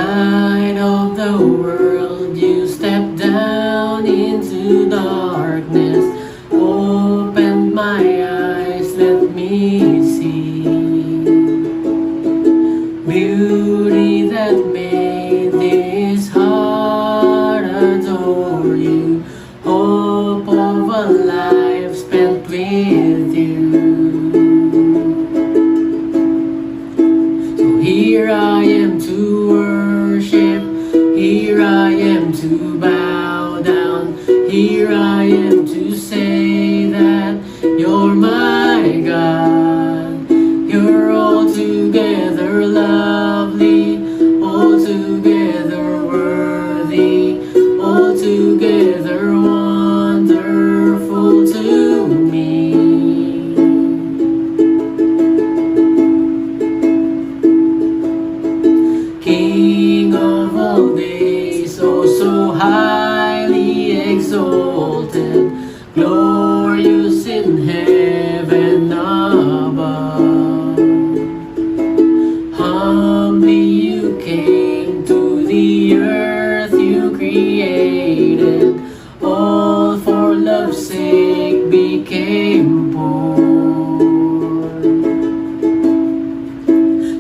Light of the world, you step down into darkness. Open my eyes, let me see beauty that made this heart adore you. Hope of a life spent with you. So here I am to worship, here I am to bow down, here I am to say that you're my God. You're altogether lovely, altogether worthy, altogether wonderful to me. King of all days, oh so highly exalted, glorious in heaven above. Humbly you came to the earth you created, all for love's sake became poor.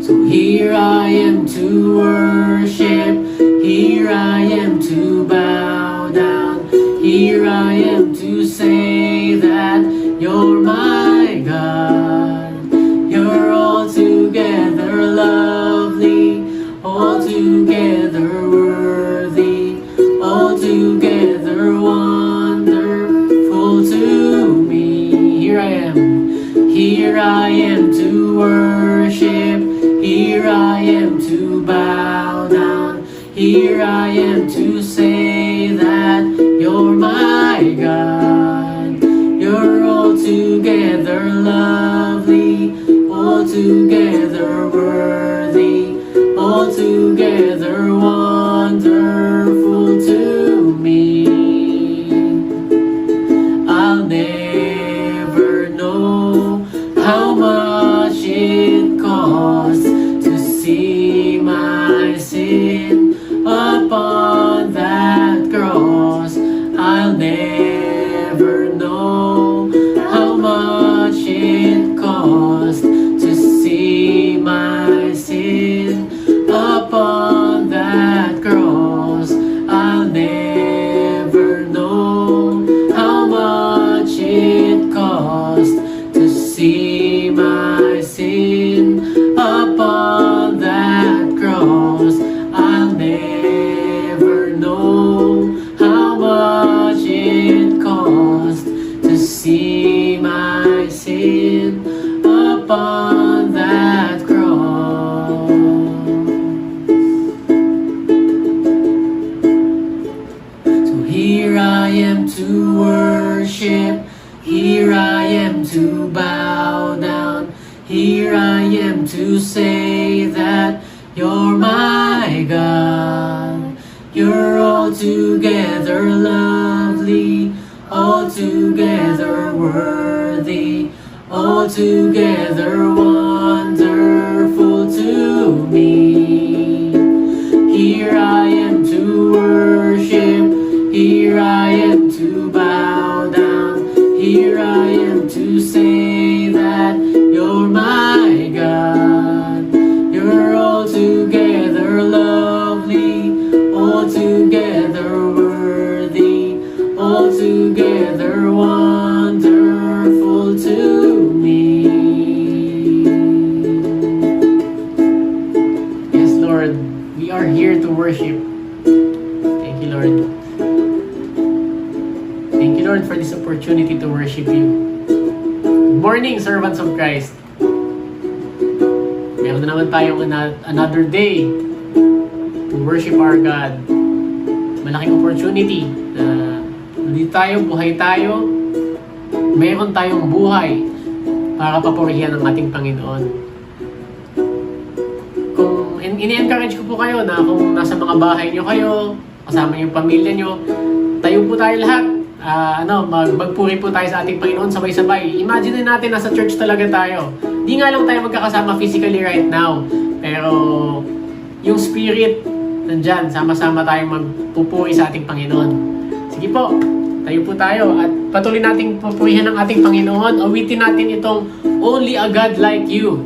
So here I am to worship, here I am to bow down, here I am to say that you're my God. You're altogether lovely, altogether worthy, altogether wonderful to me. Here I am to worship, here I am to bow down, here I am to say that you're my God. You're altogether lovely, altogether worthy, altogether wonderful to me. I'll never know how much it costs to see my sin upon that cross. I'll never know how much it costs to see my sin upon that cross. I'll never know how much it costs to see my sin upon that cross. I'll never know how much it costs to see my sin upon that cross. So here I am to worship, here I am to bow down, here I am to say that you're my God. You're altogether lovely, altogether worthy, altogether wonderful to me. Here I am to worship, here I am to bow down, here I am to say that you're my God. You're altogether lovely, altogether worthy, altogether wonderful to me. Yes, Lord, we are here to worship. Thank you, Lord. Thank you, Lord, for this opportunity to worship you. Good morning, servants of Christ. Meron na naman tayong another day to worship our God. Malaking opportunity na nandito tayo, buhay tayo, meron tayong buhay para papurihan ang ating Panginoon. Kung ini-encourage ko po kayo na kung nasa mga bahay nyo kayo, kasama yung pamilya nyo, tayo po tayo lahat. Magpuri po tayo sa ating Panginoon sabay-sabay. Imagine natin nasa church talaga tayo. Di nga lang tayo magkakasama physically right now, pero yung spirit nandyan, sama-sama tayong magpupuri sa ating Panginoon. Sige po, tayo po tayo at patuloy nating pupurihan ng ating Panginoon. Awitin natin itong Only a God Like You.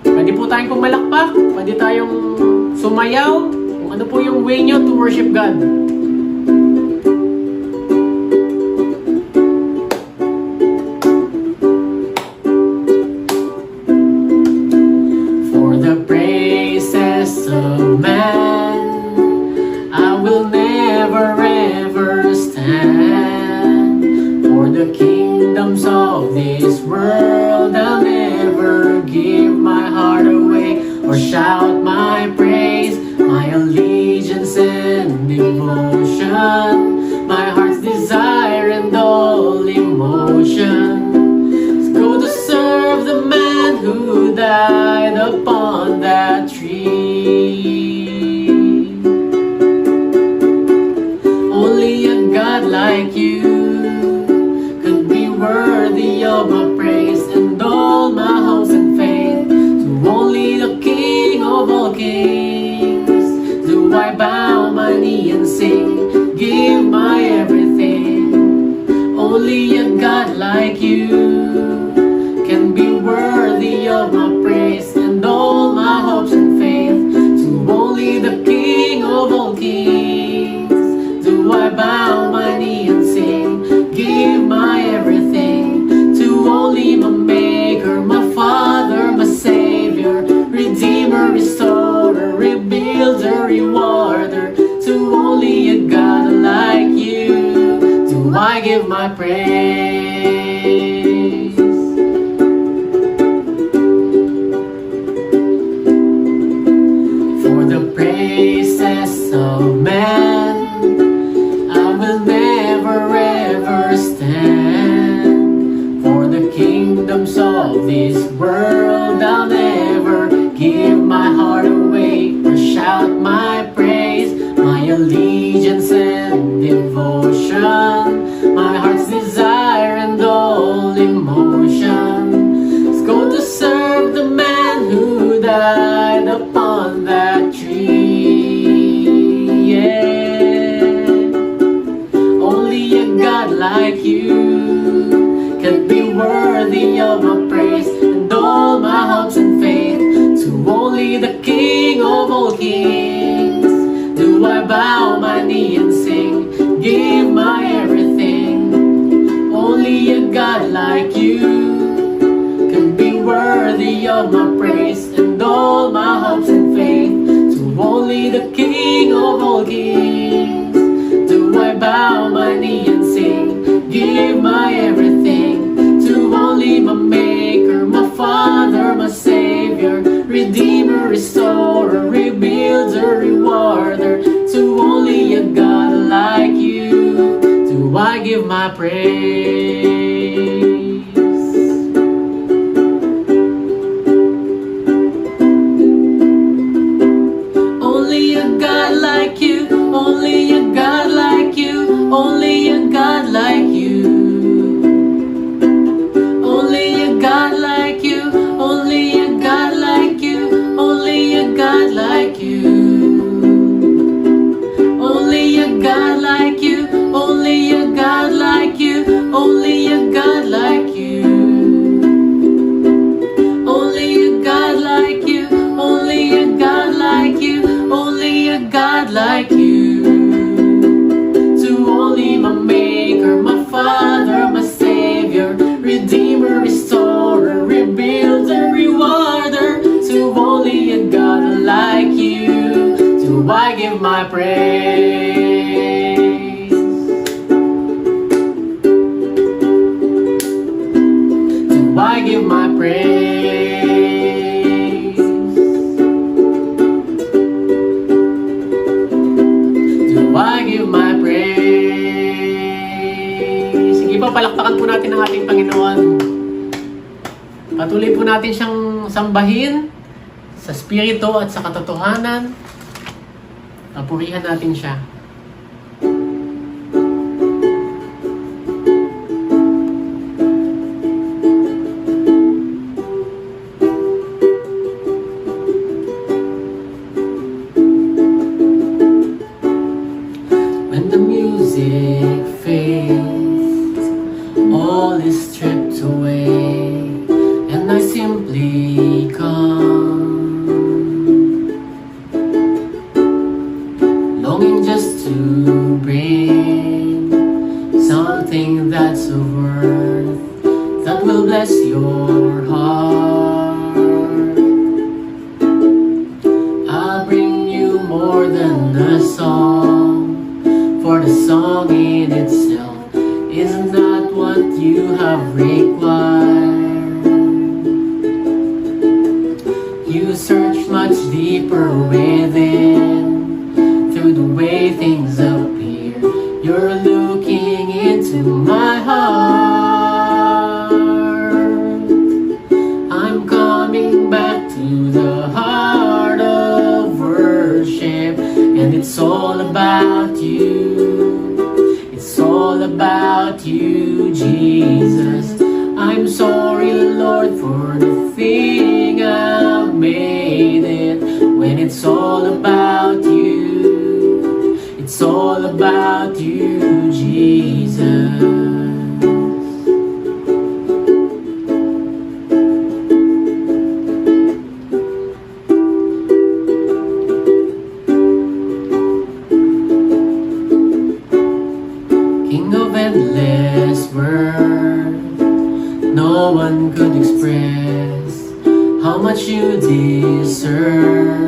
Pwede po tayong pumalakpak, pwede tayong sumayaw, kung ano po yung way nyo to worship God. For the praises of man, I will never ever stand. For the kingdoms of this world, I'll never give my heart away or shout my praise, my allegiance and devotion, my heart's desire and all emotion. Go to serve the man who died upon that tree. Only a God like you could be worthy of my praise and all my hopes and faith. To only the King of all kings do I bow my knee and sing, give my everything. Only a God like you can be worthy of my praise and all my hopes and faith. To only the King of all kings do I bow my knee and sing, give my everything. To only my Maker, my Father, my Savior, Redeemer, Restorer, Rebuilder, Rewarder. To only a God like you do I give my praise. For the praises of man, I will never ever stand. For the kingdoms of this world, I'll never give my heart away or shout my praise, my allegiance and devotion, my heart's desire and all emotion. Let's go to serve the man who died upon that tree. Yeah. Only a God like you can be worthy of my praise and all my hopes and faith. To only the King of all kings do I bow my knee and sing, give my everything. Only a God like you can be worthy of my praise and all my hopes and faith. To only the King of all kings do I bow my knee and sing, give my everything. To only my Maker, my Father, my Savior, Redeemer, Restorer, Rebuilder, Rewarder. To only a God like you do I give my praise. Only a God like you, only a God like you, only a God like you. Only a God like you, only a God like you, only a God like you. Only a God like you, only a God like you, only a God like you. Only a God like you, only a God like you, only a God like you. To only my Maker, my Father, my Savior, Redeemer, Restorer, Rebuilder, Rewarder. To only a God like you do I give my praise. Do I give my praise. Do I give my praise. Sige po, palakpakan po natin ang ating Panginoon. Patuloy po natin siyang sambahin sa spirito at sa katotohanan. Papurihan natin siya. the song in itself is not what you have required. You search much deeper within, through the way things appear. You're looking into my heart. I'm coming back to the heart of worship, and it's all about you. It's all about you, Jesus. I'm sorry, Lord, for the thing I've made it. When it's all about you, it's all about you, Jesus. King of endless worth, no one could express how much you deserve.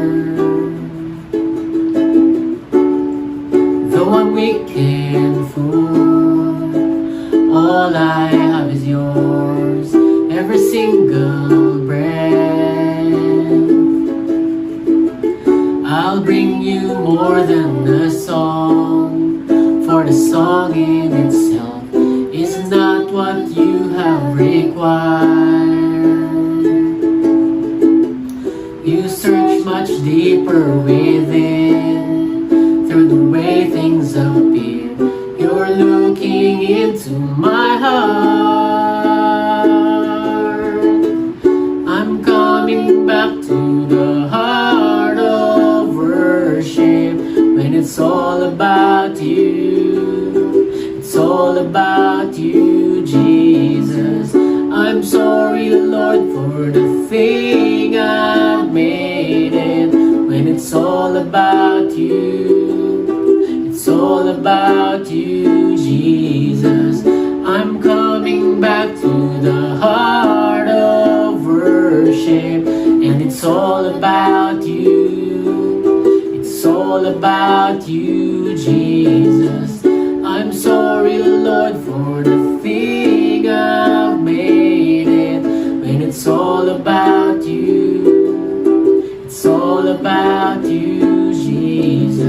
Though I'm weak and full, all I have is yours, every single breath. I'll bring you more than a song, for the song in itself is not what you have required. You search much deeper within, through the way things appear. You're looking into my heart. I'm coming back to the heart of worship, when it's all about you. It's all about you, Jesus. I'm sorry, Lord, for the thing I've made it. When it's all about you, it's all about you, Jesus. I'm coming back to the heart of worship, and it's all about you. It's all about you, Jesus. I'm sorry, Lord, for the thing I've made it. When it's all about you, it's all about you, Jesus.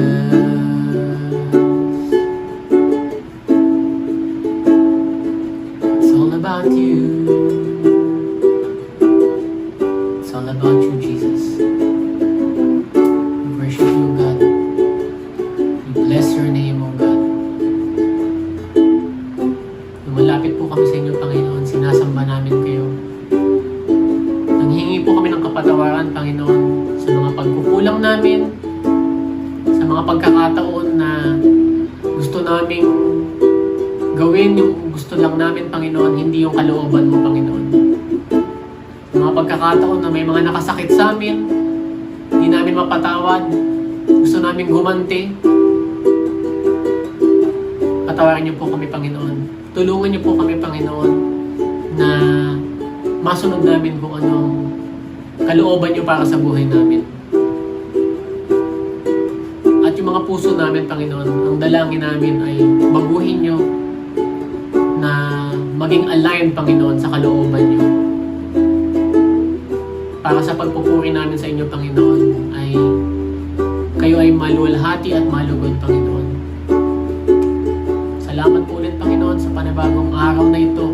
It's all about you. It's all about you, Jesus. We worship you, God. We bless your name, O God. Lumalapit po kami sa inyo, Panginoon. Sinasamba namin kayo. Nanghingi po kami ng kapatawaran, Panginoon, sa mga pagkukulang namin, sa mga pagkakataon na gusto naming gawin yung gusto lang namin, Panginoon, hindi yung kalooban mo, Panginoon. Mga pagkakataon na may mga nakasakit sa amin, hindi namin mapatawad, gusto namin gumanti. Patawarin niyo po kami, Panginoon. Tulungan niyo po kami, Panginoon, na masunod namin kung anong kalooban niyo para sa buhay namin. At yung mga puso namin, Panginoon, ang dalangin namin ay baguhin niyo na maging aligned, Panginoon, sa kalooban niyo. Para sa pagpupuri namin sa inyo, Panginoon, ay kayo ay maluwalhati at malugod, Panginoon. Salamat po ulit, Panginoon, sa panibagong araw na ito.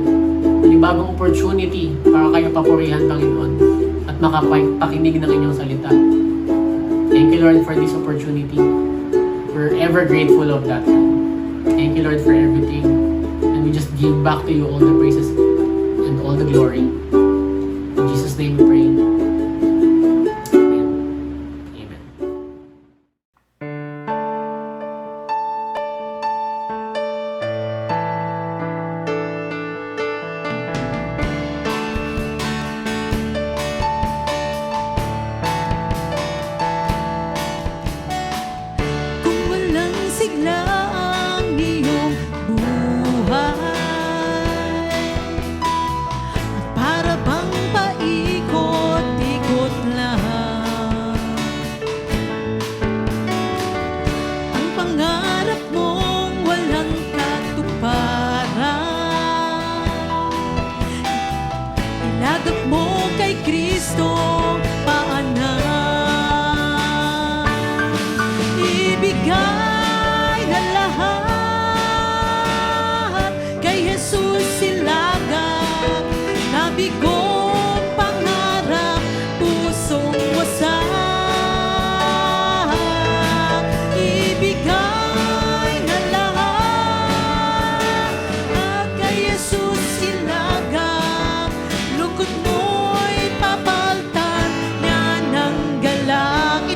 Panibagong opportunity para kayo papurihan, Panginoon, at makapakinig ng inyong salita. Thank you, Lord, for this opportunity. We're ever grateful of that. Thank you, Lord, for everything. And we just give back to you all the praises and all the glory. In Jesus' name we pray. Amen. Amen. Kung walang sigla ang iyong buhay, at para bang paikot-ikot lang, ang pangarap mong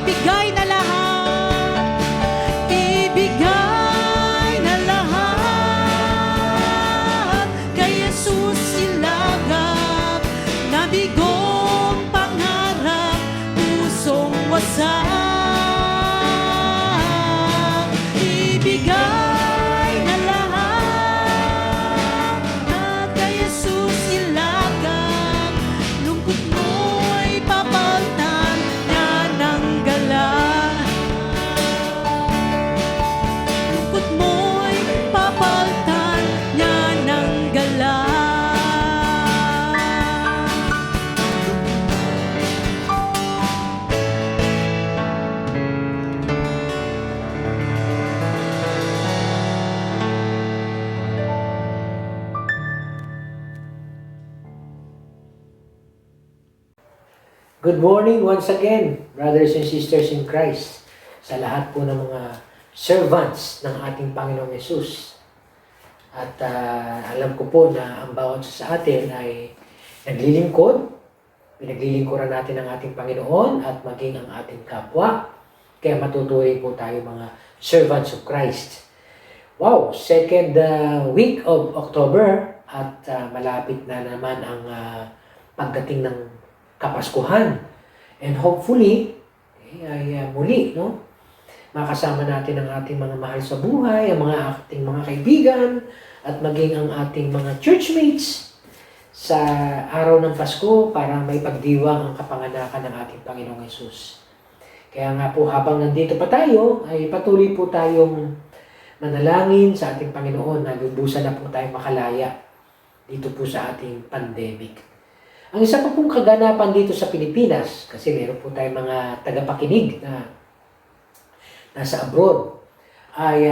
ibigay na lahat, ibigay na lahat kay Jesus ilagak, nabigong pangarap, pusong wasak. Ibigay na lahat at kay Jesus ilagak, lungkot mo'y papalitan niya ng galak. Lungkot mo'y papalitan niya ng galak. Good morning once again, brothers and sisters in Christ, sa lahat po ng mga servants ng ating Panginoong Yesus. At alam ko po na ang bawat isa sa atin ay naglilingkod, pinaglilingkuran natin ang ating Panginoon at maging ang ating kapwa. Kaya matuturing po tayo mga servants of Christ. Wow, second week of October at malapit na naman ang pagdating ng Kapaskuhan. And hopefully, ay muli, no? Makasama natin ang ating mga mahal sa buhay, ang mga ating mga kaibigan, at maging ang ating mga churchmates sa araw ng Pasko para may pagdiwang ang kapanganakan ng ating Panginoong Yesus. Kaya nga po, habang nandito pa tayo, ay patuloy po tayong manalangin sa ating Panginoon na lubusan na po tayong makalaya dito po sa ating pandemic. Ang isa pa pong kaganapan dito sa Pilipinas, kasi meron po tayong mga tagapakinig na nasa abroad, ay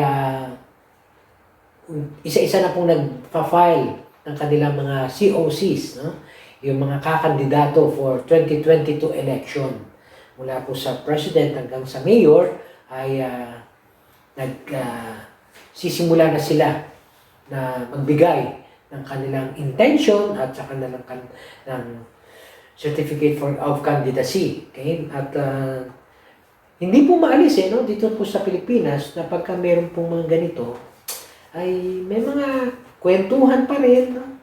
isa-isa na pong nagpa-file ng kanilang mga COCs, no? Yung mga kakandidato for 2022 election. Mula po sa president hanggang sa mayor, ay sisimula na sila na magbigay ng kanilang intention at sa kanilang ng certificate of candidacy. Okay? At hindi po maalis no? Dito po sa Pilipinas na pagka meron pong mga ganito ay may mga kwentuhan pa rin, no?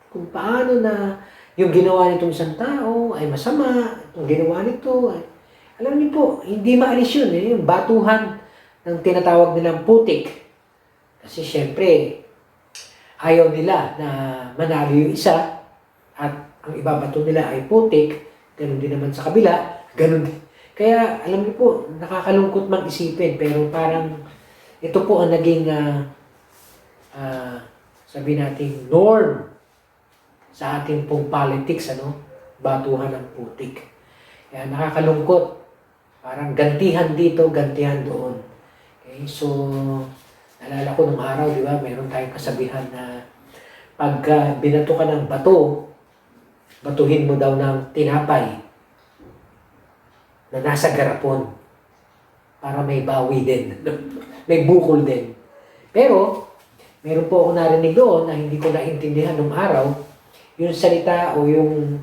Kung paano na yung ginawa nitong isang tao ay masama, yung ginawa nito ay, alam niyo po, hindi maalis yun yung batuhan ng tinatawag nilang putik. Kasi syempre ayaw nila na manalo yung isa at ang ibabato nila ay putik, ganun din naman sa kabila, ganun din. Kaya alam niyo po, nakakalungkot mang isipin, pero parang ito po ang naging sabi natin norm sa ating pong politics, batuhan ng putik. Kaya nakakalungkot, parang gantihan dito, gantihan doon. Okay, so naalala ko nung araw, di ba, mayroon tayong kasabihan na pag binato ka ng bato, batuhin mo daw ng tinapay na nasa garapon para may bawi din, may bukol din. Pero, meron po ako narinig doon na hindi ko naintindihan nung araw, yung salita o yung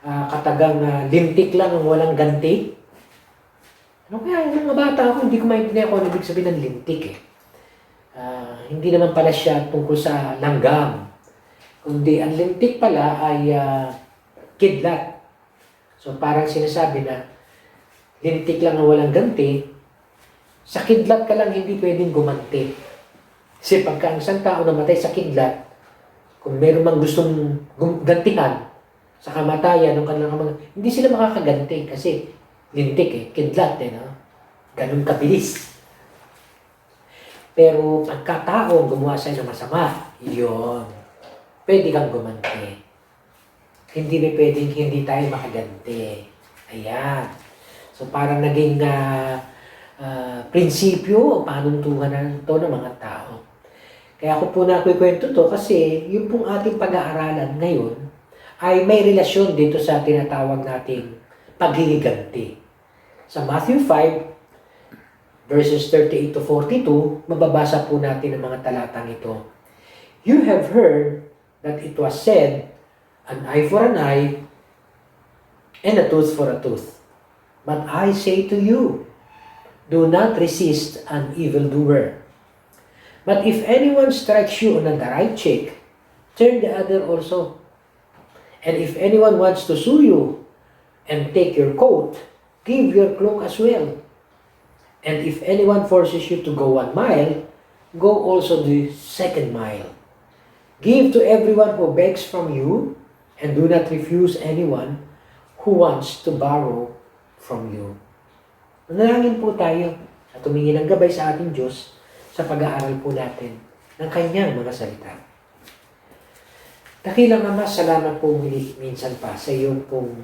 katagang lintik lang ang walang ganti. Ano kaya, yung mga bata ako, hindi ko maintindihan kung ano ibig sabihin ng lintik hindi naman pala siya tungkol sa langgam. Kundi ang lintik pala ay kidlat. So parang sinasabi na lintik lang ang walang ganti, sa kidlat ka lang hindi pwedeng gumanti. Kasi pagka ang isang tao namatay sa kidlat, kung meron mang gustong gantihan sa kamatayan ng kanilang mga, hindi sila makakaganti kasi lintik kidlat no? Ganun kabilis. Pero pagkatao ang gumawa sa'yo ng masama, yun, pwede kang gumanti. Hindi na pwedeng hindi tayo makaganti. Ayan. So parang naging prinsipyo o panuntuhan na ito ng mga tao. Kaya ako po nakikwento to kasi yung pong ating pag-aaralan ngayon ay may relasyon dito sa tinatawag nating paghihiganti. Sa Matthew 5, verses 38 to 42, mababasa po natin ang mga talatang ito. You have heard that it was said, an eye for an eye, and a tooth for a tooth. But I say to you, do not resist an evildoer. But if anyone strikes you on the right cheek, turn the other also. And if anyone wants to sue you and take your coat, give your cloak as well. And if anyone forces you to go 1 mile, go also the 2nd mile. Give to everyone who begs from you, and do not refuse anyone who wants to borrow from you. Manalangin po tayo at tumingin ng gabay sa ating Diyos sa pag-aaral po natin ng Kanyang mga salita. Dakilang Ama, salamat po muli minsan pa sa iyong pong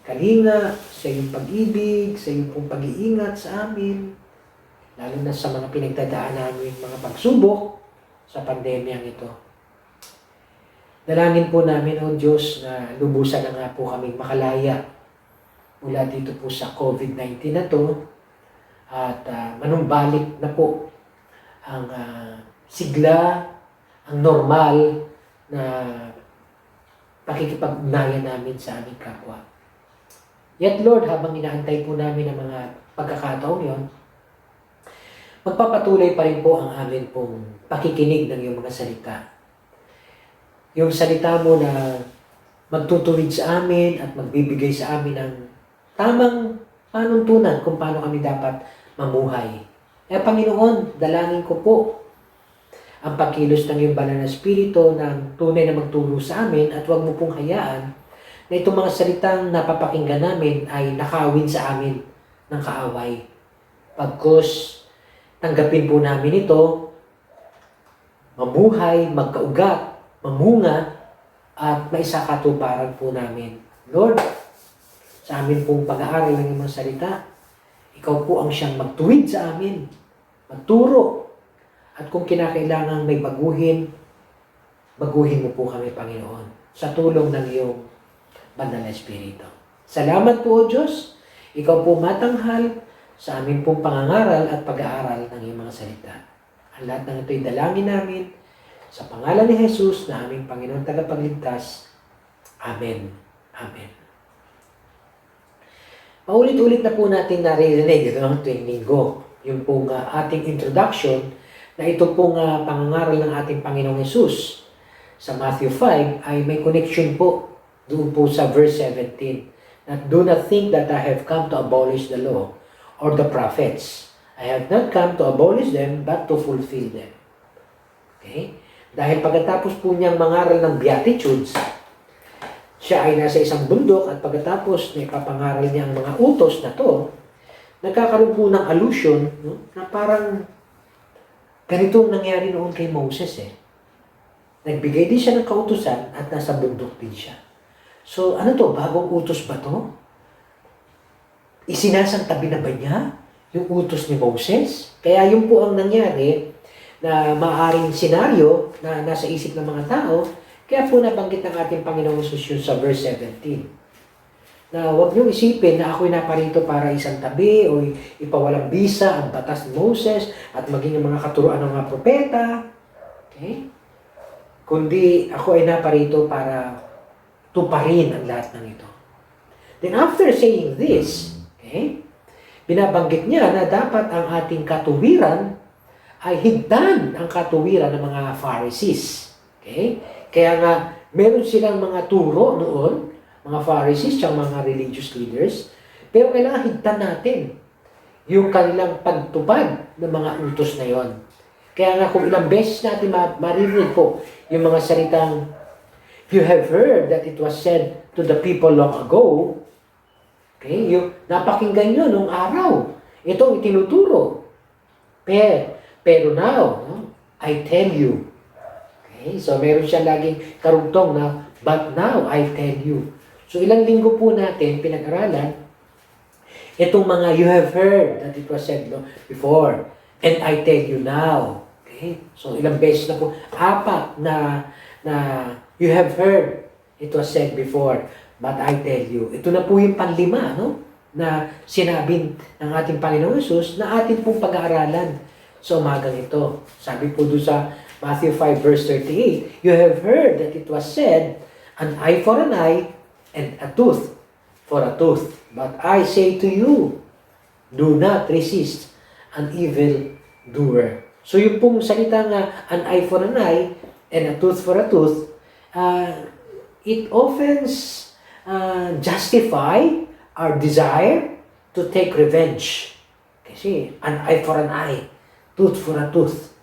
kalinga, sa iyong pag-ibig, sa iyong pong pag-iingat sa amin, lalo na sa mga pinagdadaan namin mga pagsubok sa pandemyang ito. Dalangin po namin, O Diyos, na lubusan na nga po kaming makalaya mula dito po sa COVID-19 na to at manumbalik na po ang sigla, ang normal na pakikipag-ugnayan namin sa aming kapwa. Yet Lord, habang inaantay po namin ang mga pagkakataon yon, magpapatuloy pa rin po ang amin pong pakikinig ng iyong mga salita. Yung salita mo na magtutuwid sa amin at magbibigay sa amin ng tamang panuntunan kung paano kami dapat mamuhay. Kaya Panginoon, dalangin ko po ang pagkilos ng iyong banal na espiritu ng tunay na magturo sa amin at huwag mo pong hayaan na itong mga salitang napapakinggan namin ay nakawin sa amin ng kaaway. Pagkos tanggapin po namin ito, mabuhay, magkaugat, mamunga, at maisakatuparan po namin. Lord, sa amin pong pag-aaral ng iyong mga salita, ikaw po ang siyang magtuwid sa amin, magturo, at kung kinakailangan may baguhin mo po kami, Panginoon, sa tulong ng iyong banal na Espiritu. Salamat po, O Diyos, ikaw po matanghal sa amin pong pangangaral at pag-aaral ng iyong mga salita. Ang lahat ng ito'y dalangin namin sa pangalan ni Jesus na aming Panginoon Tagapagligtas. Amen. Amen. Paulit-ulit na po natin naririnig ito ng tuwing linggo. Yung pong ating introduction na ito pong pangangaral ng ating Panginoong Jesus sa Matthew 5 ay may connection po doon po sa verse 17. That do not think that I have come to abolish the law or the prophets. I have not come to abolish them but to fulfill them. Okay? Dahil pagkatapos po niyang mangaral ng Beatitudes, siya ay nasa isang bundok at pagkatapos na ipapangaral niya ang mga utos na to, nagkakaroon po ng allusion, no, na parang ganito nangyari noon kay Moses eh. Nagbigay din siya ng kautusan at nasa bundok din siya. So ano to? Bagong utos ba to? Isinasantabi na ba niya yung utos ni Moses? Kaya yun po ang nangyari na maaaring senaryo na nasa isip ng mga tao, kaya po nabanggit ng ating Panginoong Jesus sa verse 17. Na huwag niyong isipin na ako'y naparito para isang tabi o ipawalang bisa ang batas ni Moses at maging ang mga katuruan ng mga propeta. Okay? Kundi ako ay naparito para tuparin ang lahat ng ito. Then after saying this, okay, binabanggit niya na dapat ang ating katuwiran ay higdan ang katuwiran ng mga Pharisees. Okay? Kaya nga, meron silang mga turo noon, mga Pharisees, tsang mga religious leaders, pero kailangan higdan natin yung kanilang pagtupad ng mga utos na yon. Kaya nga, kung ilang beses natin maririnig po yung mga salitang, you have heard that it was said to the people long ago, okay? Yung napakinggan nyo nung araw. Itong itinuturo. Pero now, no, I tell you. Okay? So, meron siya laging karugtong na, but now I tell you. So, ilang linggo po natin pinag-aralan itong mga you have heard that it was said before, and I tell you now. Okay? So, ilang beses na po, 4 na you have heard it was said before, but I tell you. Ito na po yung panlima, no? Na sinabi ng ating Panginoon Jesus na atin pong pag-aaralan sa umagang ito. Sabi po doon sa Matthew 5 verse 38, you have heard that it was said, an eye for an eye and a tooth for a tooth. But I say to you, do not resist an evil doer. So yung pong salita nga, an eye for an eye, and a tooth for a tooth, it often justify our desire to take revenge. Kasi an eye for an eye, tooth for a tooth.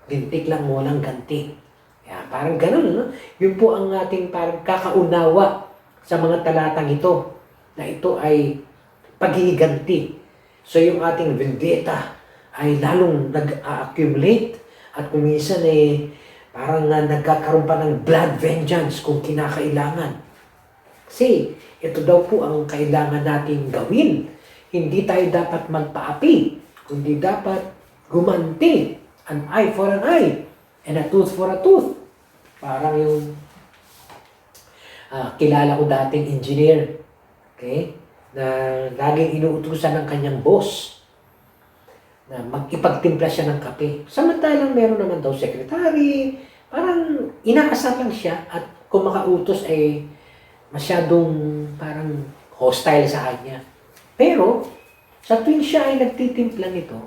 Bintik lang mo walang ganti. Kaya parang ganun, no? Yun po ang ating parang kakaunawa sa mga talatang ito, na ito ay paghihiganti. So yung ating vendetta ay lalong nag-accumulate at kung minsan parang nagkakaroon pa ng blood vengeance kung kinakailangan. Kasi ito daw po ang kailangan nating gawin. Hindi tayo dapat magpaapi, kundi dapat gumanti. An eye for an eye and a tooth for a tooth. Parang yung kilala ko dating engineer, okay, na laging inuutusan ng kanyang boss na magipagtimpla siya ng kape. Samantalang meron naman daw secretary, parang inaasar lang siya at kung makautos ay masyadong parang hostile sa kanya. Pero sa tuwing siya ay nagtitimpla nito,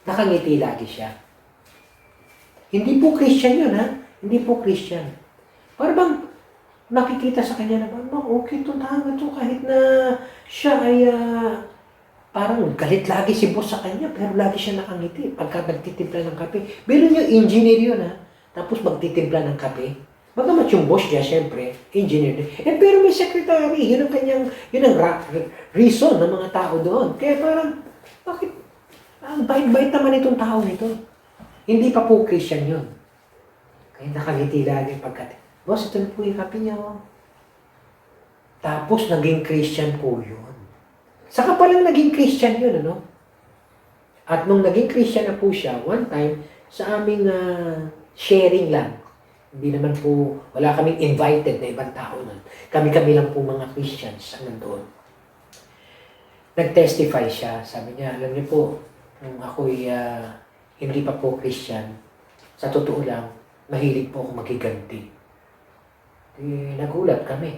nakangiti lagi siya. Hindi po Christian yun, ha? Hindi po Christian. Para bang makikita sa kanya na, okay itong tao ito kahit na siya ay parang galit lagi si boss sa kanya, pero lagi siya nakangiti pagka nagtitimpla ng kape. Meron yung engineer yun, ha? Tapos magtitimpla ng kape. Bagamat yung boss niya, syempre, engineer din. Pero may secretary, yun ang reason ng mga tao doon. Kaya parang, bakit? Ang bait-bait naman itong tao nito. Hindi pa po Christian yun. Kaya nakangiti lagi pagkat, boss, ito na po yung kape niya. Oh. Tapos naging Christian po yun. Saka palang naging Christian yun, ano? At nung naging Christian na po siya, one time, sa aming sharing lang, hindi naman po, wala kaming invited na ibang tao nun. Kami-kami lang po mga Christians ang nandoon. Nag-testify siya. Sabi niya, alam niyo po, nung ako'y hindi pa po Christian, sa totoo lang, mahilig po ako maghiganti. Nagulat kami.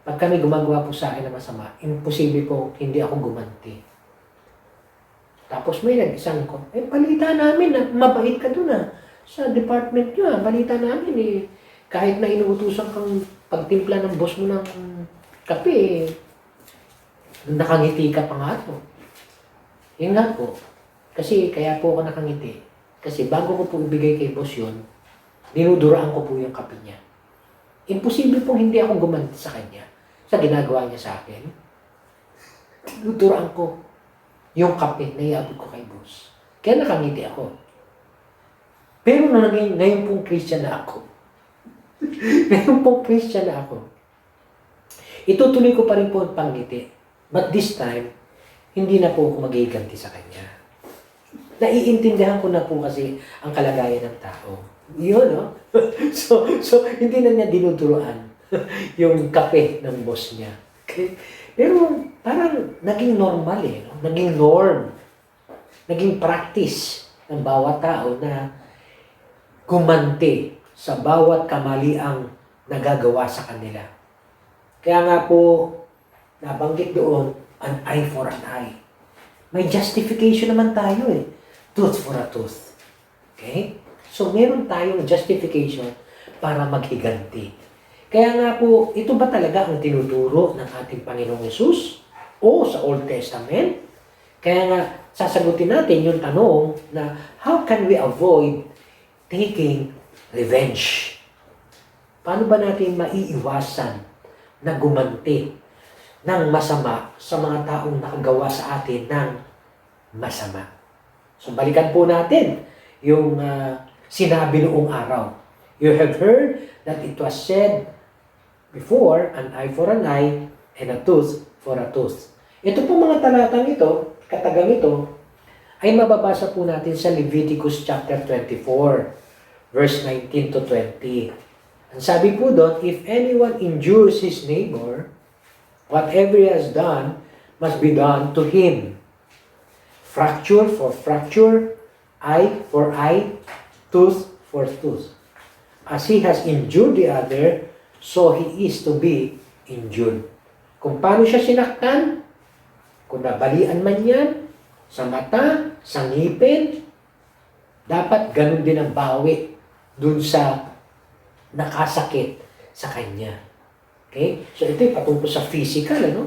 Pag kami gumagawa po sa akin na masama, imposible po hindi ako gumanti. Tapos may nag-isang ko, balita namin na mabait ka doon sa department nyo. Balita namin kahit na inuutusan kang pagtimpla ng boss mo ng kape, nakangiti ka pa nga to. Yun nga po. Kasi kaya po ako nakangiti. Kasi bago ko po ibigay kay boss yun, dinuduraan ko po yung kape niya. Imposible pong hindi ako gumanti sa kanya sa ginagawa niya sa akin. Dinuduraan ko yung kape na iabot ko kay boss. Kaya nakangiti ako. Pero ngayon pong Christian na ako. Ngayon pong Christian na ako. Itutuloy ko pa rin po ang pangiti. But this time, hindi na po ako magiganti sa kanya. Naiintindihan ko na po kasi ang kalagayan ng tao. Yun, no? So hindi na niya dinuturuan yung kape ng boss niya. Okay? Pero parang naging normal no? Naging norm. Naging practice ng bawat tao na gumanti sa bawat kamaliang nagagawa sa kanila. Kaya nga po, nabanggit doon, an eye for an eye. May justification naman tayo Tooth for a tooth. Okay? So, meron tayong justification para maghiganti. Kaya nga po, ito ba talaga ang tinuturo ng ating Panginoong Yesus? O sa Old Testament? Kaya nga, sasagutin natin yung tanong na how can we avoid taking revenge? Paano ba natin maiiwasan na gumanti ng masama sa mga taong nakagawa sa atin ng masama? So, balikan po natin yung sinabi noong araw. You have heard that it was said before, an eye for an eye and a tooth for a tooth. Ito po mga talatang ito, katagang ito, ay mababasa po natin sa Leviticus chapter 24, verse 19 to 20. Ang sabi po doon, if anyone injures his neighbor, whatever he has done must be done to him. Fracture for fracture, eye for eye, tooth for tooth. As he has injured the other, so he is to be injured. Kung paano siya sinaktan, kung nabalian man yan, sa mata, sa ngipin, dapat ganun din ang bawi dun sa nakasakit sa kanya. Okay? So ito patungkol sa physical, ano?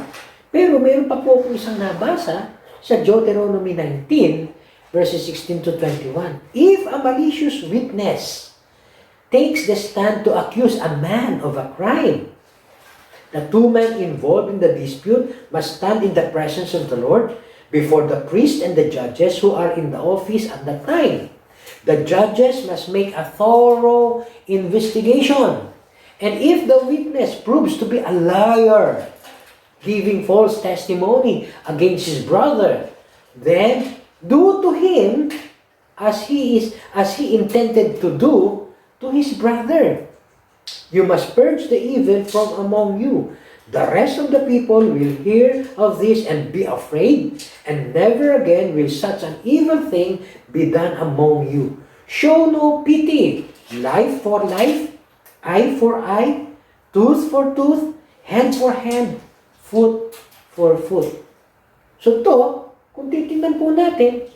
Pero mayroon pa po akong isang nabasa sa Deuteronomy 19, verses 16 to 21. If a malicious witness takes the stand to accuse a man of a crime, the two men involved in the dispute must stand in the presence of the Lord before the priest and the judges who are in the office at that time. The judges must make a thorough investigation. And if the witness proves to be a liar, giving false testimony against his brother, then do to him as he intended to do to his brother. You must purge the evil from among you. The rest of the people will hear of this and be afraid, and never again will such an evil thing be done among you. Show no pity. Life for life, eye for eye, tooth for tooth, hand for hand, foot for foot. So to, kung titingnan po natin,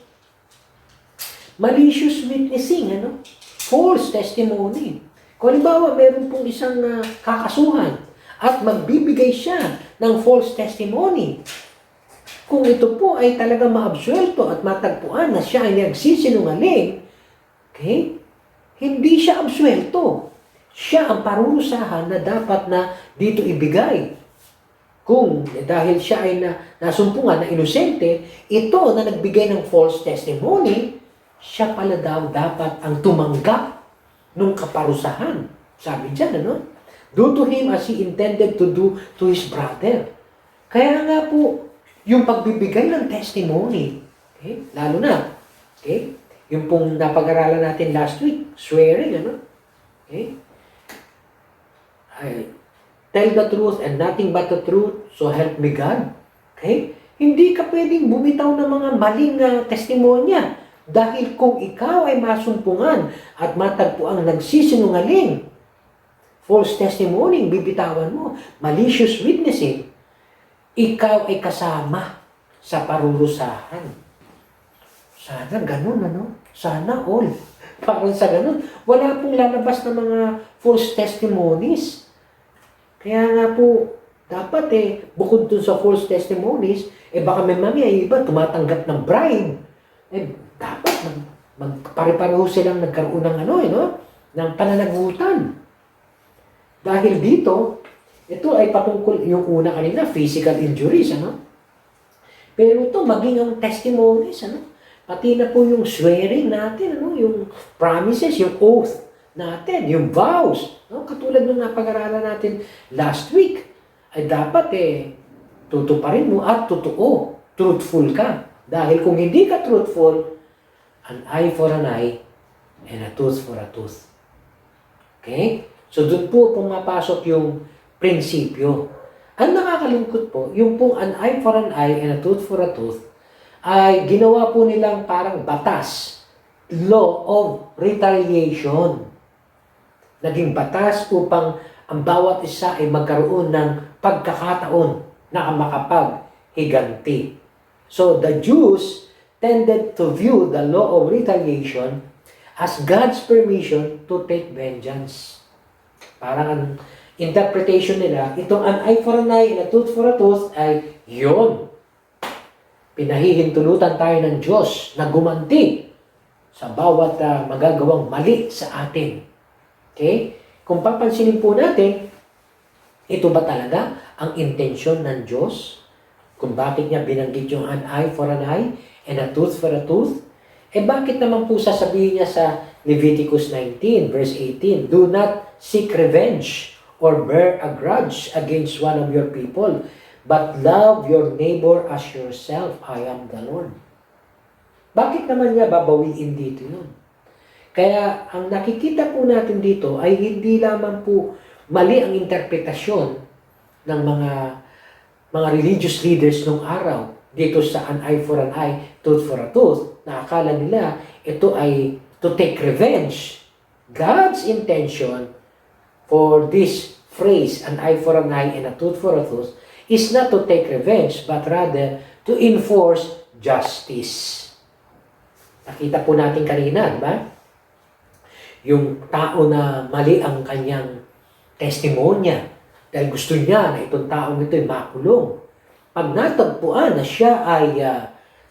malicious witnessing, ano? False testimony. Kung halimbawa, meron pong isang kakasuhan at magbibigay siya ng false testimony. Kung ito po ay talaga maabsuelto at matagpuan na siya ay nagsisinungaling, okay, hindi siya absuelto. Siya ang parurusahan na dapat na dito ibigay. Kung dahil siya ay nasumpungan na inosente, ito na nagbigay ng false testimony, siya pala daw dapat ang tumanggap nung kaparusahan. Sabi dyan, ano? Do to him as he intended to do to his brother. Kaya nga po, yung pagbibigay ng testimony, okay? Lalo na, okay? Yung pong napag-aralan natin last week, swearing, ano? Okay? I tell the truth and nothing but the truth, so help me God. Okay? Hindi ka pwedeng bumitaw ng mga maling testimonya. Dahil kung ikaw ay masumpungan at matagpuang nagsisinungaling, false testimony, bibitawan mo, malicious witnessing, ikaw ay kasama sa parurusahan. Sana ganun, ano? Sana all. Parang sa ganun. Wala pong lalabas na mga false testimonies. Kaya nga po, dapat bukod dun sa false testimonies, baka may iba tumatanggap ng bribe. Dapat pare-pareho silang nagkaroon ng ng pananagutan. Dahil dito, ito ay patungkol yung una kanina, physical injuries, ano? Pero ito, maging ang testimonies, ano? Pati na po yung swearing natin, ano? Yung promises, yung oath natin, yung vows, no? Katulad ng napag-aralan natin last week, ay dapat tutuparin mo at totoo, truthful ka. Dahil kung hindi ka truthful, an eye for an eye and a tooth for a tooth. Okay? So doon po pumapasok yung prinsipyo. Ang nakakalungkot po, yung pong an eye for an eye and a tooth for a tooth, ay ginawa po nilang parang batas, law of retaliation. Naging batas upang ang bawat isa ay magkaroon ng pagkakataon na makapaghiganti. So the Jews tended to view the law of retaliation as God's permission to take vengeance. Parang ang interpretation nila, itong an eye for an eye and a tooth for a tooth ay yun. Pinahihintulutan tayo ng Diyos na gumanti sa bawat magagawang mali sa atin. Okay? Kung papansinin po natin, ito ba talaga ang intensyon ng Diyos? Kung bakit niya binanggit yung an eye for an eye and a tooth for a tooth? Bakit naman po sasabihin niya sa Leviticus 19 verse 18, do not seek revenge or bear a grudge against one of your people, but love your neighbor as yourself. I am the Lord. Bakit naman niya babawiin dito yun? Kaya ang nakikita po natin dito ay hindi lamang po mali ang interpretasyon ng mga religious leaders nung araw dito sa an eye for an eye, tooth for a tooth, na akala nila ito ay to take revenge. God's intention for this phrase, an eye for an eye and a tooth for a tooth, is not to take revenge, but rather to enforce justice. Nakita po natin kanina, di ba? Yung tao na mali ang kanyang testimonya dahil gusto niya na itong taong ito ay makulong. Pag natagpuan na siya ay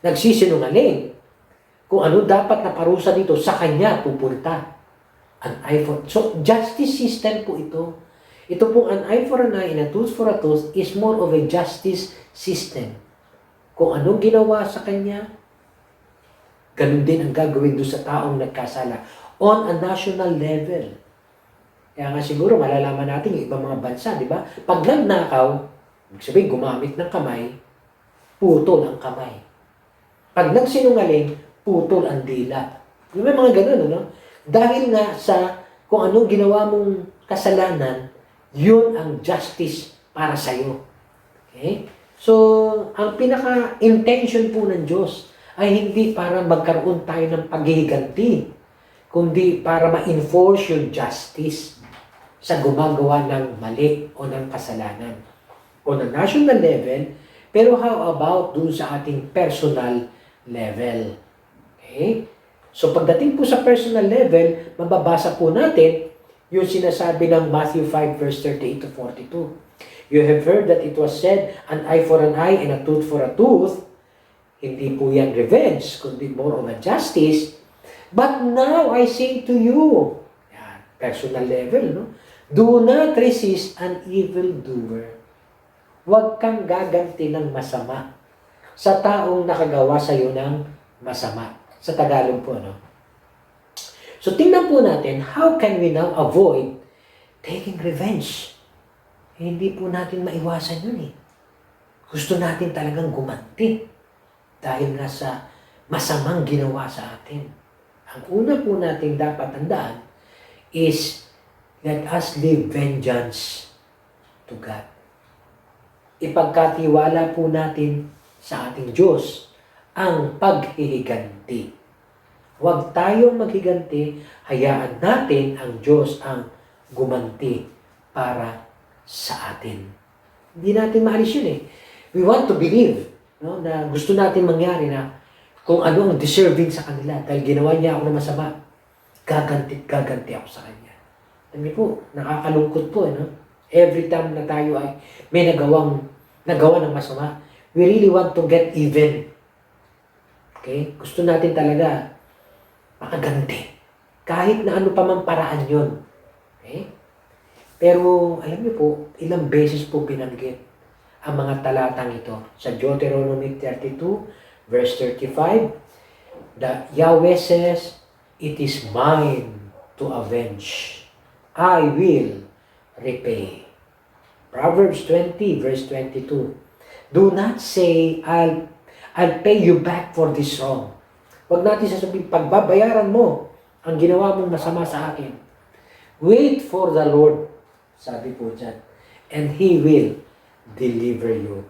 nagsisinungaling, kung ano dapat na parusa dito, sa kanya pupunta. An eye for... So, justice system po ito. Ito pong an eye for an eye and a tooth for a tooth is more of a justice system. Kung anong ginawa sa kanya, ganun din ang gagawin doon sa taong nagkasala on a national level. Kaya nga siguro malalaman natin yung ibang mga bansa, di ba? Pag nagnakaw, ibig sabihin gumamit ng kamay, putol ang kamay. Pag nagsinungaling, putol ang dila. Yung may mga ganun, ano? Dahil nga sa kung anong ginawa mong kasalanan, yun ang justice para sa'yo. Okay? So, ang pinaka-intention po ng Diyos ay hindi para magkaroon tayo ng paghihiganti, kundi para ma-enforce yung justice sa gumagawa ng mali o ng kasalanan. On a national level, pero how about dun sa ating personal level? Okay? So pagdating po sa personal level, mababasa po natin yung sinasabi ng Matthew 5 verse 38 to 42. You have heard that it was said, an eye for an eye and a tooth for a tooth. Hindi po yan revenge, kundi more of a justice. But now I say to you, yan, personal level, no? Do not resist an evildoer. Huwag kang gaganti ng masama sa taong nakagawa sa iyo ng masama. Sa Tagalog po, no? So, tingnan po natin, how can we now avoid taking revenge? Hindi po natin maiwasan yun, eh. Gusto natin talagang gumanti dahil nga sa masamang ginawa sa atin. Ang una po natin dapat tandaan is let us leave vengeance to God. Ipagkatiwala po natin sa ating Diyos ang paghihiganti. Huwag tayong maghiganti, hayaan natin ang Diyos ang gumanti para sa atin. Hindi natin maalis yun, eh. We want to believe, no, na gusto natin mangyari na kung ano ang deserving sa kanila dahil ginawa niya ako na masama, gaganti ako sa kanya. Alam niyo po, nakakalungkot po, no? Every time na tayo ay may nagawa ng masama, we really want to get even. Okay? Gusto natin talaga makaganti. Kahit na ano pa mang paraan yun. Okay? Pero, alam niyo po, ilang beses po binanggit ang mga talatang ito. Sa Deuteronomy 32, verse 35, Yahweh says, it is mine to avenge. I will repay. Proverbs 20, verse 22, do not say, I'll pay you back for this wrong. Huwag natin sasabihin, pagbabayaran mo ang ginawa mong masama sa akin. Wait for the Lord, sabi po dyan, and He will deliver you.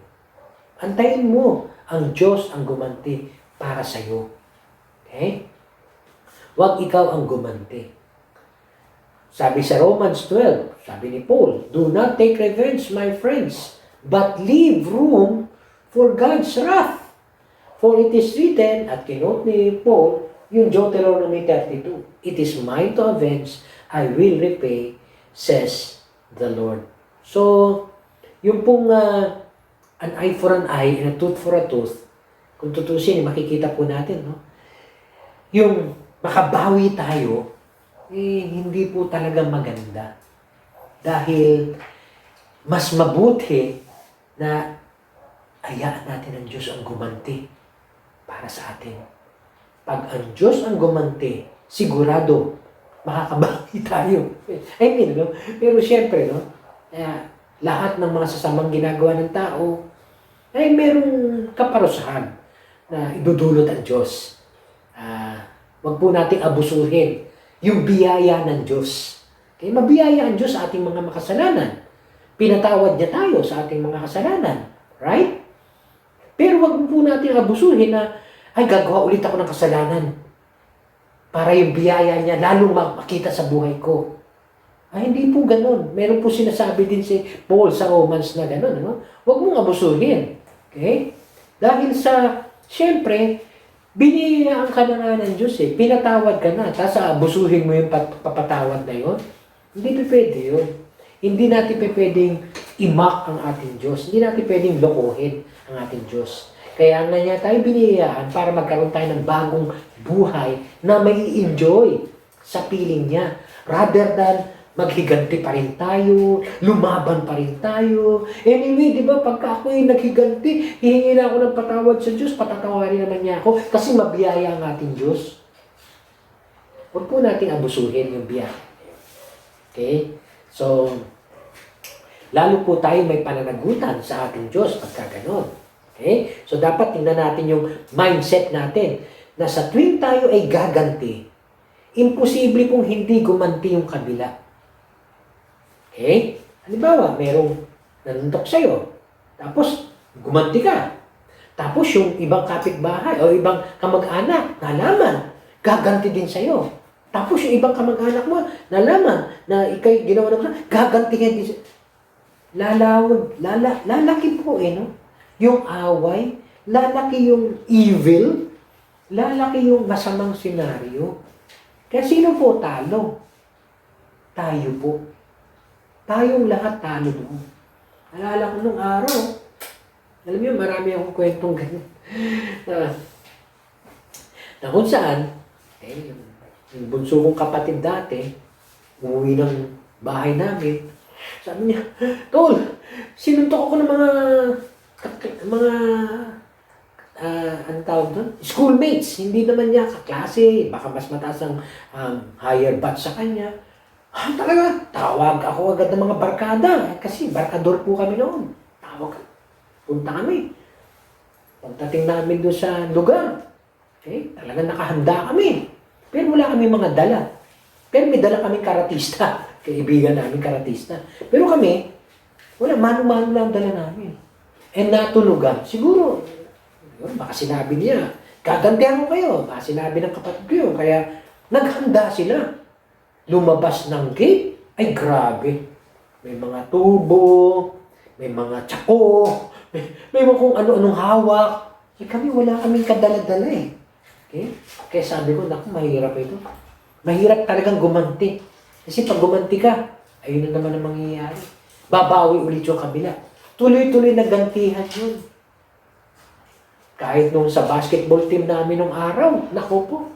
Antayin mo ang Diyos ang gumanti para sa iyo. Okay? Huwag ikaw ang gumanti. Sabi sa Romans 12, sabi ni Paul, do not take revenge, my friends, but leave room for God's wrath. For it is written, at kinote ni Paul, yung Deuteronomy 32, it is mine to avenge, I will repay, says the Lord. So, yung pong an eye for an eye and a tooth for a tooth, kung tutusin, makikita po natin, no? Yung makabawi tayo, hindi po talaga maganda. Dahil mas mabuti na hayaan natin ang Diyos ang gumanti para sa atin. Pag ang Diyos ang gumanti, sigurado, makakabawi tayo. I mean, no? Pero siyempre, no? Lahat ng mga sasamang ginagawa ng tao, ay merong kaparusahan na idudulot ang Diyos. Wag po nating abusuhin yung biyaya ng Diyos. Okay? Mabiyaya ang Diyos sa ating mga makasalanan. Pinatawad niya tayo sa ating mga kasalanan. Right? Pero wag po natin abusuhin na, ay gagawa ulit ako ng kasalanan para yung biyaya niya lalong makita sa buhay ko. Ay, hindi po ganun. Meron po sinasabi din si Paul sa Romans na ganun, ano? Huwag mong abusuhin. Okay? Dahil sa, siyempre, biniyayaan ka na nga ng Diyos eh. Pinatawad ka na. Tapos abusuhin mo yung papatawad na yun. Hindi pa pwede yun. Hindi natin pa pwedeng imak ang ating Diyos. Hindi natin pwedeng lokohin ang ating Diyos. Kaya nga niya tayo biniyayaan para magkaroon tayo ng bagong buhay na may enjoy sa piling niya. Rather than maghiganti pa rin tayo, lumaban pa rin tayo. Anyway, di ba, pagka ako'y naghiganti, hihingi na ako ng patawad sa Diyos, patatawarin naman niya ako kasi mabiyaya ang ating Diyos. Huwag po natin abusuhin yung biyaya. Okay? So, lalo po tayo may pananagutan sa ating Diyos pagka ganon. Okay? So, dapat tingnan natin yung mindset natin na sa tuwing tayo ay gaganti, imposible kung hindi gumanti yung kabila. Okay? Halimbawa, merong nanuntok sa'yo. Tapos, gumanti ka. Tapos, yung ibang kapitbahay o ibang kamag-anak, nalaman, gaganti din sa'yo. Tapos, yung ibang kamag-anak mo, nalaman na ikay ginawa na gaganti ka din sa'yo. Lalaki po no? Yung away, lalaki yung evil, lalaki yung masamang senaryo. Kaya sino po talo? Tayo po. Tayong lahat talo doon. Alala ko nung araw, alam niyo, marami akong kwentong ganyan. Na kung saan, yung bunso kong kapatid dati, umuwi ng bahay namin, sabi niya, Tol, sinuntok ako ng ano tawag doon? Schoolmates. Hindi naman niya kaklase. Baka mas mataas ang higher batch sa kanya. Talaga, tawag ako agad ng mga barkada. Kasi barkador po kami noon. Tawag. Punta kami. Pagdating namin doon sa lugar, okay, talagang nakahanda kami. Pero wala kami mga dala. Pero may dala kami karatista. Kaibigan namin karatista. Pero kami, wala, mano-mano lang dala namin. And natulugan. Siguro, yun, baka sinabi niya, gagantihan ko kayo. Baka sinabi ng kapatid ko yun. Kaya naghanda sila. Lumabas ng gate, ay grabe. May mga tubo, may mga tsako, may mga kung ano-anong hawak. Eh kami, wala kaming kadala-dala eh. Okay? Kaya sabi ko, naku, mahirap ito. Mahirap talagang gumanti. Kasi pag gumanti ka, ayun na naman ang mangyayari. Babawi ulit yung kabila. Tuloy-tuloy na gantihan yun. Kahit nung sa basketball team namin nung araw, naku po.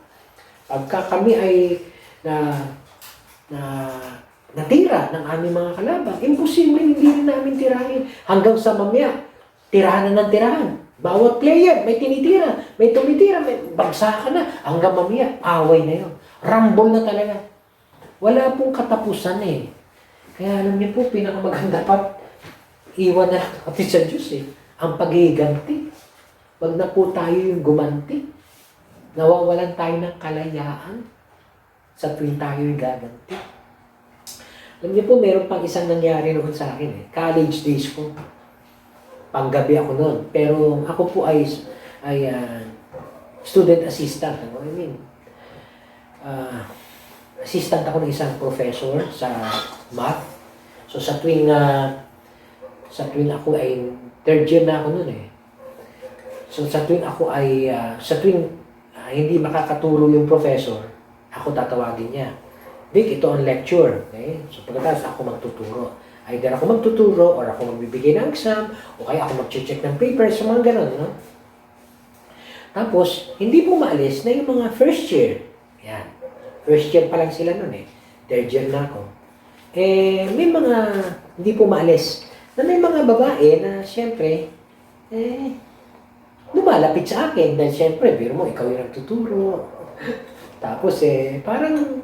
Pagka kami ay natira ng aming mga kalaban, imposible hindi rin namin tirahin. Hanggang sa mamaya, tirahan na ng tirahan. Bawat player, may tinitira, may tumitira, may bagsakan na. Hanggang mamaya, away na yun. Rumble na talaga. Wala pong katapusan eh. Kaya alam niyo po, pinakamaganda pa, iwan na lang natin sa Diyos eh. Ang pag-iiganti. Wag na po tayo yung gumanti. Nawawalan tayo ng kalayaan sa tuwing tayo yung gaganti. Alam niyo po, meron pang isang nangyari noon sa akin eh. College days ko. Panggabi ako noon. Pero ako po ay student assistant. Ano? I mean, assistant ako ng isang professor sa math. So sa tuwing ako ay third year na ako noon eh. So sa tuwing ako ay hindi makakaturo yung professor, ako tatawagin niya. Vic, ito ang lecture. Okay? So pagkatapos ako magtuturo. Either ako magtuturo or ako magbibigay ng exam o kaya ako mag-check ng papers, so mga ganun. No? Tapos, hindi po maalis na yung mga first year. Yan. First year pa lang sila nun eh. Third year na ako. Eh, may mga hindi po maalis na may mga babae na siyempre, lumalapit sa akin. Dahil siyempre, biro mo, ikaw yung nagtuturo. Tapos parang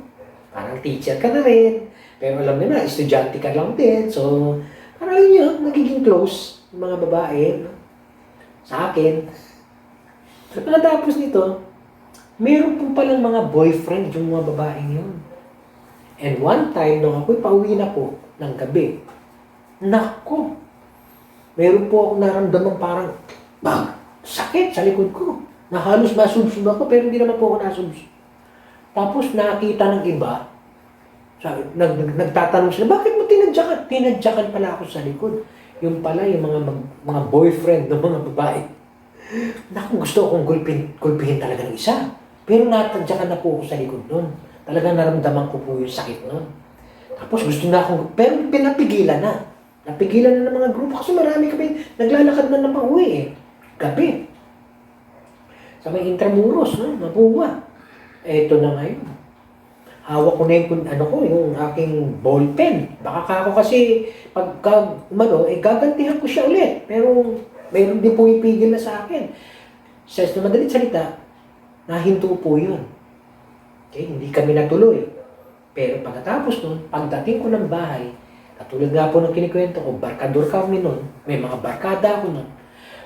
teacher ka na rin. Pero alam nila, estudyante ka lang din. So, parang yun, nagiging close yung mga babae no? Sa akin. Pagkatapos nito, meron po palang mga boyfriend yung mga babaeng yun. And one time, nung ako'y pauwi na po ng gabi, nako, meron po ako naramdaman parang, sakit sa likod ko. Na halos masubsub ako, pero hindi naman po ako nasubsub. Tapos nakita ng iba, Sabi, nagtatanong sila, bakit mo tinadyakan? Tinadyakan pala ako sa likod. Yung pala, yung mga boyfriend ng mga babae. Naku, gusto akong gulpihin talaga ng isa. Pero natadyakan na po ako sa likod nun. Talagang naramdaman ko po yung sakit nun. Tapos gusto na akong, pero pinapigilan na. Napigilan na ng mga grupo kasi marami kami naglalakad na pauwi eh. Gabi. Sa may Intramuros, no? Mabuwa. Eto na ngayon. Hawak ko na yung aking ballpen. Baka ako kasi pagka gagantihan ko siya ulit. Pero mayroon din pumipigil na sa akin. Sa madalit salita, nahinto po yun. Okay? Hindi kami natuloy. Pero pagkatapos nun, pagdating ko ng bahay, katulad nga po ng kinikwento ko, barkador kami nun, may mga barkada ako nun,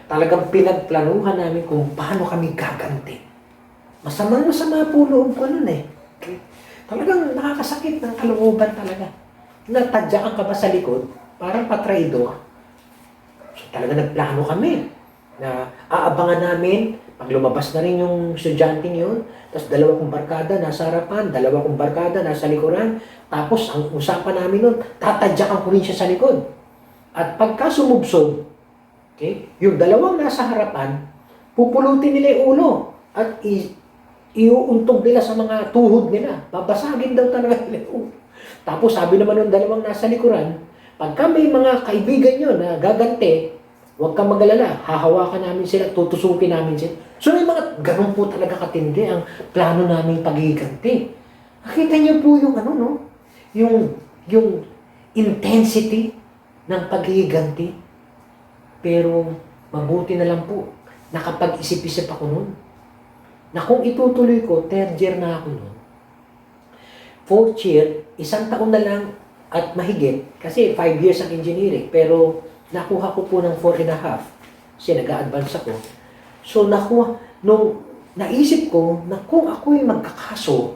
talagang pinagplanuhan namin kung paano kami gaganti. Masama po loob ko nun eh. Okay? Talagang nakakasakit ng kalooban talaga. Natadyakan ka ba sa likod? Parang patraidor. So talaga nagplano kami na aabangan namin pag lumabas na rin yung estudyanteng yun, tapos 2 kong barkada nasa harapan, 2 kong barkada nasa likuran, tapos ang usapan namin nun, tatadyakan ko rin siya sa likod. At pagka sumubsob, okay, yung 2 nasa harapan, pupulutin nila yung ulo at iuuntog nila sa mga tuhod nila. Babasagin daw talaga nila yung ulo. Tapos sabi naman ng 2 nasa likuran, pagka may mga kaibigan nyo na gaganti, huwag kang mag-alala, hahawakan namin sila, tutusukin namin sila. So may mga ganun po talaga katindi ang plano namin paghihiganti. Nakita niyo po yung yung intensity ng paghihiganti. Pero mabuti na lang po, nakapag-isip-isip ako nun. Na kung itutuloy ko, 3rd year na ako nun. 4th year, 1 taon na lang at mahigit, kasi 5 years ang engineering, pero nakuha ko po ng 4.5 kasi nag-a-advance ako. So nung naisip ko na kung ako'y magkakaso,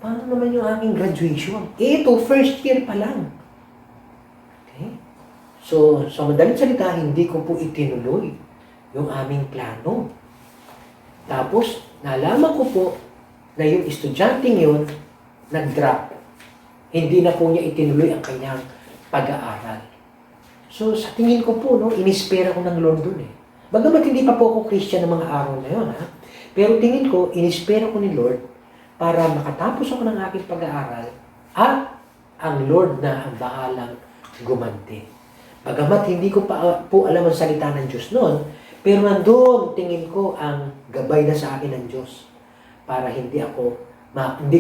paano naman yung aking graduation? Ito, 1st year pa lang. Okay? So, sa madaling salita, hindi ko po itinuloy yung aming plano. Tapos, nalaman ko po na yung estudyanteng yun, nag-drop. Hindi na po niya itinuloy ang kanyang pag-aaral. So, sa tingin ko po, inispera ko ng Lord dun eh. Bagamat hindi pa po ako Christian ng mga araw na yun, ha? Pero tingin ko, inispera ko ni Lord para makatapos ako ng aking pag-aaral at ang Lord na ang bahalang gumanti. Bagamat hindi ko pa po alam ang salita ng Diyos noon, pero nandun, tingin ko, ang gabay na sa akin ng Diyos para hindi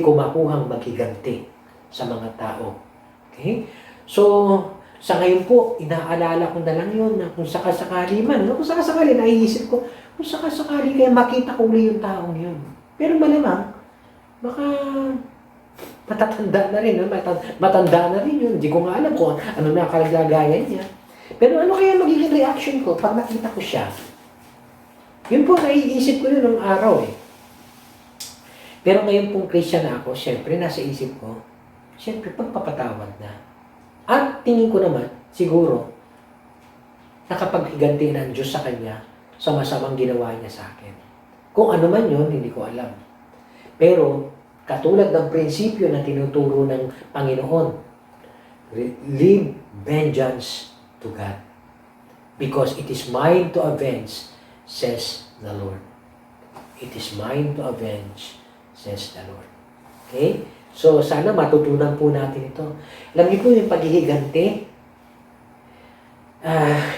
ko makuhang maghiganti sa mga tao. Okay? So, sa ngayon po, inaalala ko na lang yun na kung sakasakali man, kung sakasakali, naiisip ko, kung sakasakali kaya makita ko ulit yung taong yun. Pero malamang, baka matatanda na rin, matanda na rin yun. Hindi ko nga alam kung ano na kalagayan niya. Pero ano kaya magiging reaction ko pag nakita ko siya? Yun po, naiisip ko yun ng araw eh. Pero ngayon pong Christian na ako, syempre nasa isip ko, syempre pagpapatawad na. At tingin ko naman, siguro, nakapaghiganti ng Diyos sa Kanya sa masamang ginawa niya sa akin. Kung ano man yun, hindi ko alam. Pero, katulad ng prinsipyo na tinuturo ng Panginoon, leave vengeance to God. Because it is mine to avenge, says the Lord. It is mine to avenge, says the Lord. Okay? So, sana matutunan po natin ito. Alam niyo po yung paghihiganti,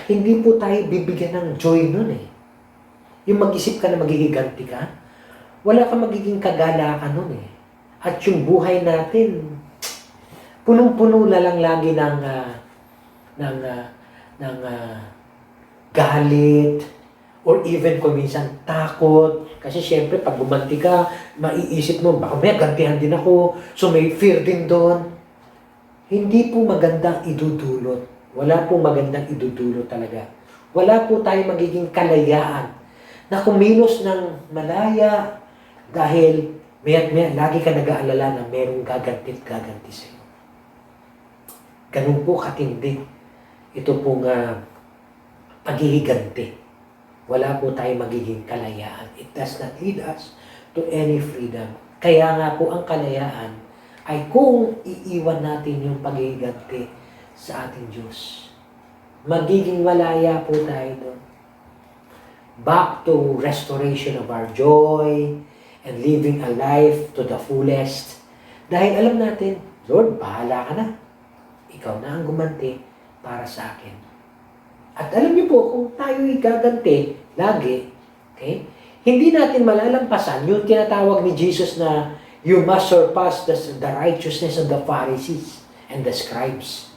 hindi po tayo bibigyan ng joy nun eh. Yung mag-isip ka na maghihiganti ka, wala kang magiging kagalakan nun eh. At yung buhay natin, punong-puno na lang lagi ng galit, or even kung minsan takot. Kasi syempre, pag bumanti ka, maiisip mo, baka may gantihan din ako. So may fear din doon. Hindi po magandang idudulot. Wala po magandang idudulot talaga. Wala po tayo magiging kalayaan na kumilos ng malaya dahil maya't lagi ka nag-aalala na merong gaganti sa iyo. Ganun po katindi. Ito pong paghihiganti. Wala po tayo magiging kalayaan. It does not lead us to any freedom. Kaya nga po ang kalayaan ay kung iiwan natin yung paghihiganti sa ating Diyos. Magiging malaya po tayo doon. Back to restoration of our joy and living a life to the fullest. Dahil alam natin, Lord, bahala ka na. Ikaw na ang gumanti para sa akin. At alam niyo po, kung tayo'y gaganti lagi, okay, hindi natin malalampasan yung tinatawag ni Jesus na you must surpass the righteousness of the Pharisees and the scribes.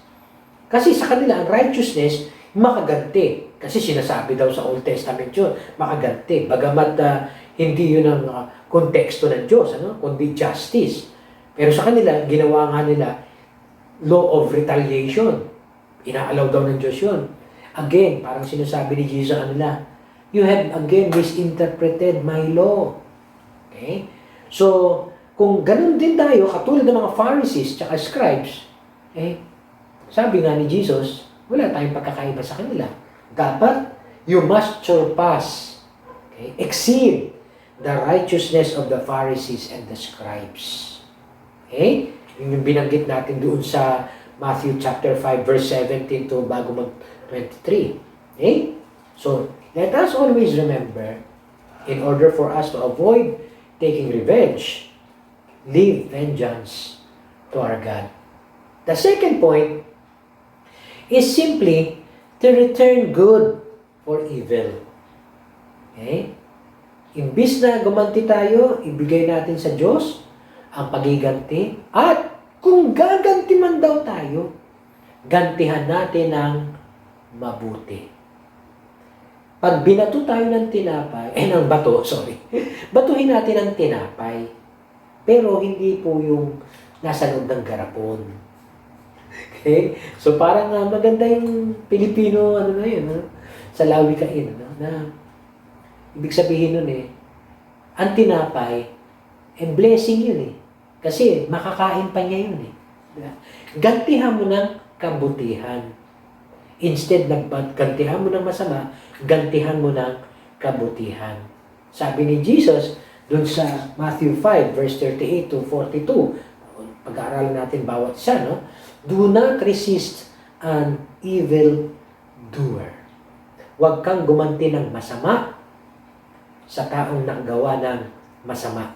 Kasi sa kanila, ang righteousness, makaganti. Kasi sinasabi daw sa Old Testament yun, makaganti. Bagamat hindi yun ang konteksto ng Diyos, kundi justice. Pero sa kanila, ginawa nga nila law of retaliation. Inaalaw daw ng Diyos yun. Again, parang sinasabi ni Jesus sa kanila, you have again misinterpreted my law. Okay? So, kung ganun din tayo, katulad ng mga Pharisees at scribes, sabi nga ni Jesus, wala tayong pagkakaiba sa kanila. Dapat, you must surpass, exceed the righteousness of the Pharisees and the scribes. Okay? Yung binanggit natin doon sa Matthew chapter 5 verse 17 to bago mag 23. Okay? So, let us always remember, in order for us to avoid taking revenge, leave vengeance to our God. The second point is simply to return good for evil. Okay? Imbis na gumanti tayo, ibigay natin sa Diyos ang pagiganti. At kung gaganti man daw tayo, gantihan natin ng mabuti. Pag binato tayo ng tinapay, ng bato, sorry. Batuhin natin ang tinapay. Pero hindi po yung nasa loob ng garapon. Okay? So parang maganda yung Pilipino, na yun, sa lawikain, na ibig sabihin nun ang tinapay, blessing yun Kasi makakain pa niya yun Gantihan mo ng kabutihan. Instead na gantihan mo ng masama, gantihan mo ng kabutihan. Sabi ni Jesus, dun sa Matthew 5, verse 38 to 42, pag-aaralan natin bawat isa, do not resist an evil doer. Huwag kang gumanti ng masama sa taong nakagawa ng masama.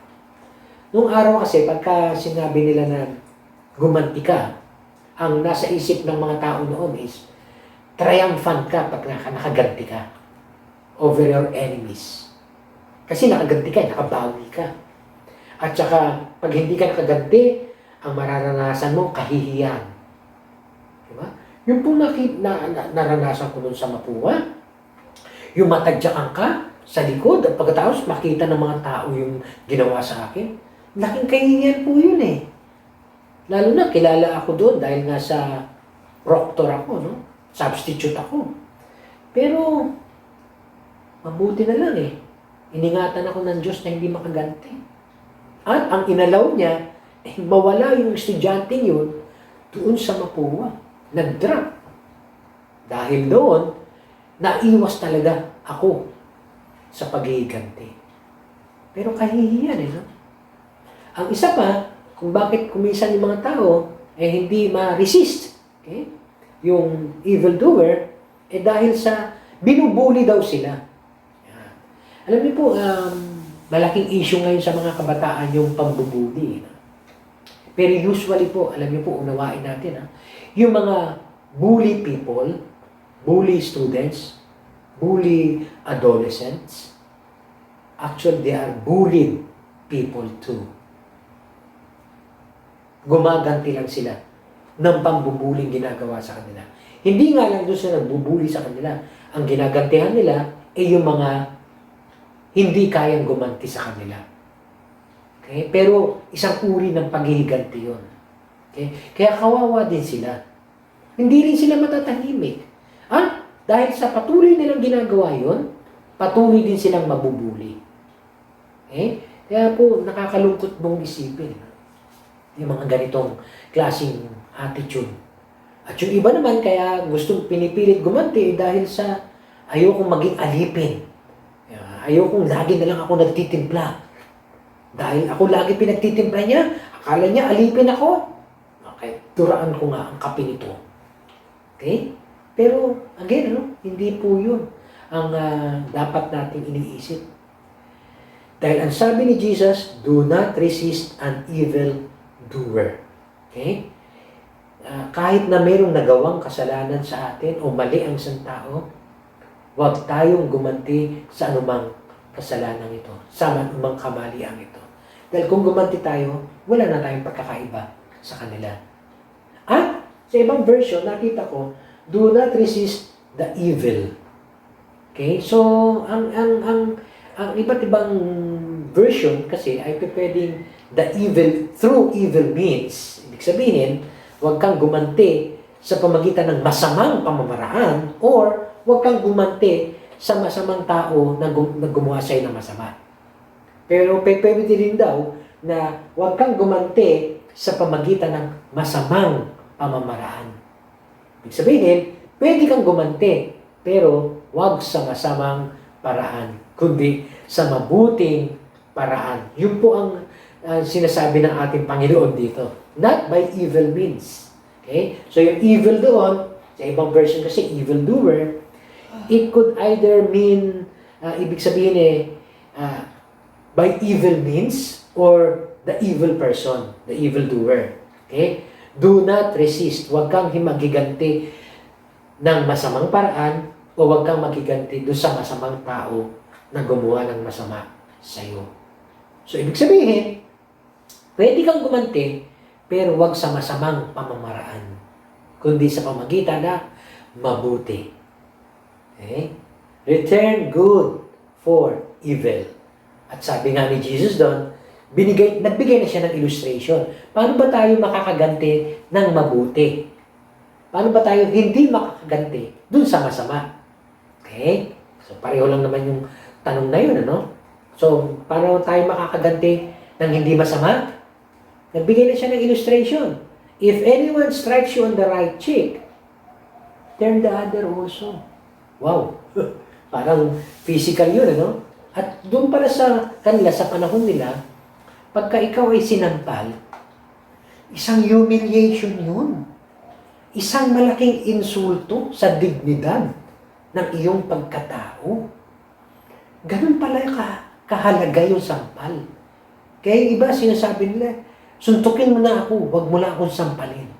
Noong araw kasi, pagka sinabi nila na gumanti ka, ang nasa isip ng mga tao noon is, triumphant ka pag nakaganti ka over your enemies. Kasi nakaganti ka, nakabawi ka. At saka, pag hindi ka nakaganti, ang mararanasan mo, kahihiyan. Diba? Yung po naranasan ko nun sa Mapua, yung matadyakan ka sa likod, at pagkatapos makita ng mga tao yung ginawa sa akin, laking kahihiyan po yun Lalo na, kilala ako doon dahil nga sa proctor ako, substitute ako. Pero, mabuti na lang iningatan ako ng Diyos na hindi makaganti. At ang inalaw niya, mawala yung estudyante yun doon sa Mapua. Nag-drop. Dahil doon, naiwas talaga ako sa paghihiganti. Pero kahihiyan Ang isa pa, kung bakit kuminsan yung mga tao hindi ma-resist yung evildoer, dahil sa binubuli daw sila. Yan. Alam niyo po, malaking issue ngayon sa mga kabataan yung pambubuli. Pero usually po, alam niyo po, unawain natin, yung mga bully people, bully students, bully adolescents, actually they are bullied people too. Gumaganti lang sila ng pambubuling ginagawa sa kanila. Hindi nga lang doon sila nagbubuli sa kanila. Ang ginagantihan nila ay yung mga hindi kayang gumanti sa kanila. Okay? Pero isang uri ng paghihiganti yun. Okay? Kaya kawawa din sila. Hindi rin sila matatahimik. Dahil sa patuloy nilang ginagawa yun, patuloy din silang mabubuli. Okay? Kaya po, nakakalungkot mong isipin. Yung mga ganitong klaseng attitude. At yung iba naman, kaya gustong pinipilit gumanti dahil sa ayokong maging alipin. Ayokong lagi na lang ako nagtitimpla. Dahil ako lagi pinagtitimpla niya, Akala niya alipin ako. Okay, turaan ko nga ang kape nito. Okay? Pero, again, hindi po yun ang dapat nating iniisip. Dahil ang sabi ni Jesus, do not resist an evil doer. Okay? Kahit na mayroong nagawang kasalanan sa atin o mali ang isang tao, huwag tayong gumanti sa anumang kasalanan ito, sa anumang kamalian ito. Dahil kung gumanti tayo, wala na tayong pagkakaiba sa kanila. At sa ibang version, nakita ko, do not resist the evil. Okay? So, ang iba't ibang version kasi ay pwedeng the evil through evil means. Ibig sabihin, huwag kang gumanti sa pamagitan ng masamang pamamaraan or huwag kang gumanti sa masamang tao na gumawa sa'yo ng masama. Pero pwede rin daw na huwag kang gumanti sa pamagitan ng masamang pamamaraan. Ibig sabihin, pwede kang gumanti pero huwag sa masamang paraan, kundi sa mabuting paraan. Yun po ang sinasabi ng ating Panginoon dito. Not by evil means. Okay? So yung evil doon, sa ibang version kasi evil doer, it could either mean, ibig sabihin by evil means or the evil person, the evil doer. Okay? Do not resist. Huwag kang magiganti ng masamang paraan o huwag kang magiganti doon sa masamang tao na gumawa ng masama sa iyo. So, ibig sabihin, pwede kang gumanti, pero huwag sa masamang pamamaraan, kundi sa pamagitan na mabuti. Okay? Return good for evil. At sabi nga ni Jesus doon, nagbigay na siya ng illustration. Paano ba tayo makakaganti ng mabuti? Paano ba tayo hindi makakaganti dun sa masama? Okay? So, pareho lang naman yung tanong na yun, So, paano tayo makakaganti ng hindi masama? Nagbigay na siya ng illustration. If anyone strikes you on the right cheek, turn the other also. Wow! Parang physical yun, At doon pala sa kanila, sa panahon nila, pagka ikaw ay sinampal, isang humiliation yun. Isang malaking insulto sa dignidad ng iyong pagkatao. Ganun pala kahalaga yung sampal. Kaya yung iba sinasabi nila, suntukin mo na ako, huwag mo na akong sampalin.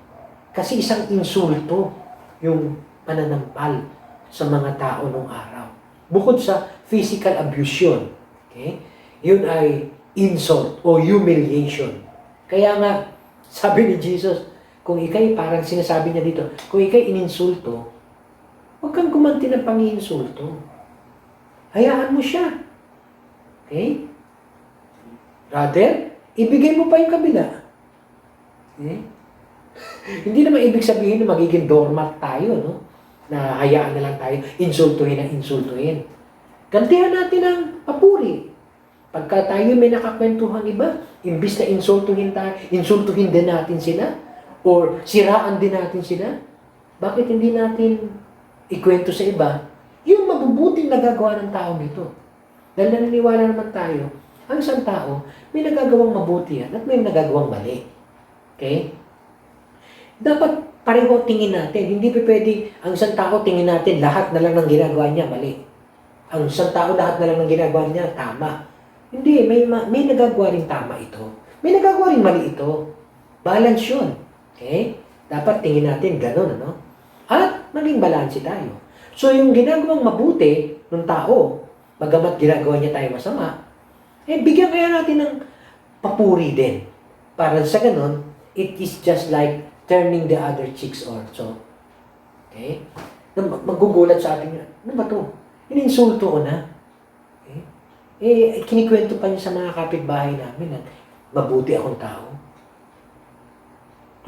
Kasi isang insulto yung pananampal sa mga tao nung araw. Bukod sa physical abuse yun, okay? Yun ay insult o humiliation. Kaya nga, sabi ni Jesus, kung ikay, parang sinasabi niya dito, kung ikay ininsulto, huwag kang gumanti ng pang-iinsulto. Hayaan mo siya. Okay? Rather, ibigay mo pa yung kabila. Okay? Hindi naman ibig sabihin na magiging doormat tayo, na hayaan na lang tayo, insultuhin na insultuhin. Gantihan natin ang papuri. Pagka tayo may nakakwentuhang iba, imbis na insultuhin din natin sila, or siraan din natin sila, bakit hindi natin ikwento sa iba yung mabubuting nagagawa ng tao nito? Dahil naniniwala naman tayo, ang isang tao may nagagawang mabuti at may nagagawang mali. Okay? Dapat pareho tingin natin. Hindi pwede ang isang tao tingin natin lahat na lang ng ginagawa niya mali. Ang isang tao lahat na lang ng ginagawa niya tama. Hindi, may nagagawa rin tama ito. May nagagawa rin mali ito. Balance yun. Okay? Dapat tingin natin ganun, At maging balanse tayo. So yung ginagawang mabuti ng tao, bagamat ginagawa niya tayo masama, bigyan kaya natin ng papuri din. Para sa ganun, it is just like turning the other cheeks also. Okay? Magugulat sa atin, ano ba ito? Ininsulto ko na. Okay? Kinikwento pa niya sa mga kapitbahay namin na mabuti akong tao.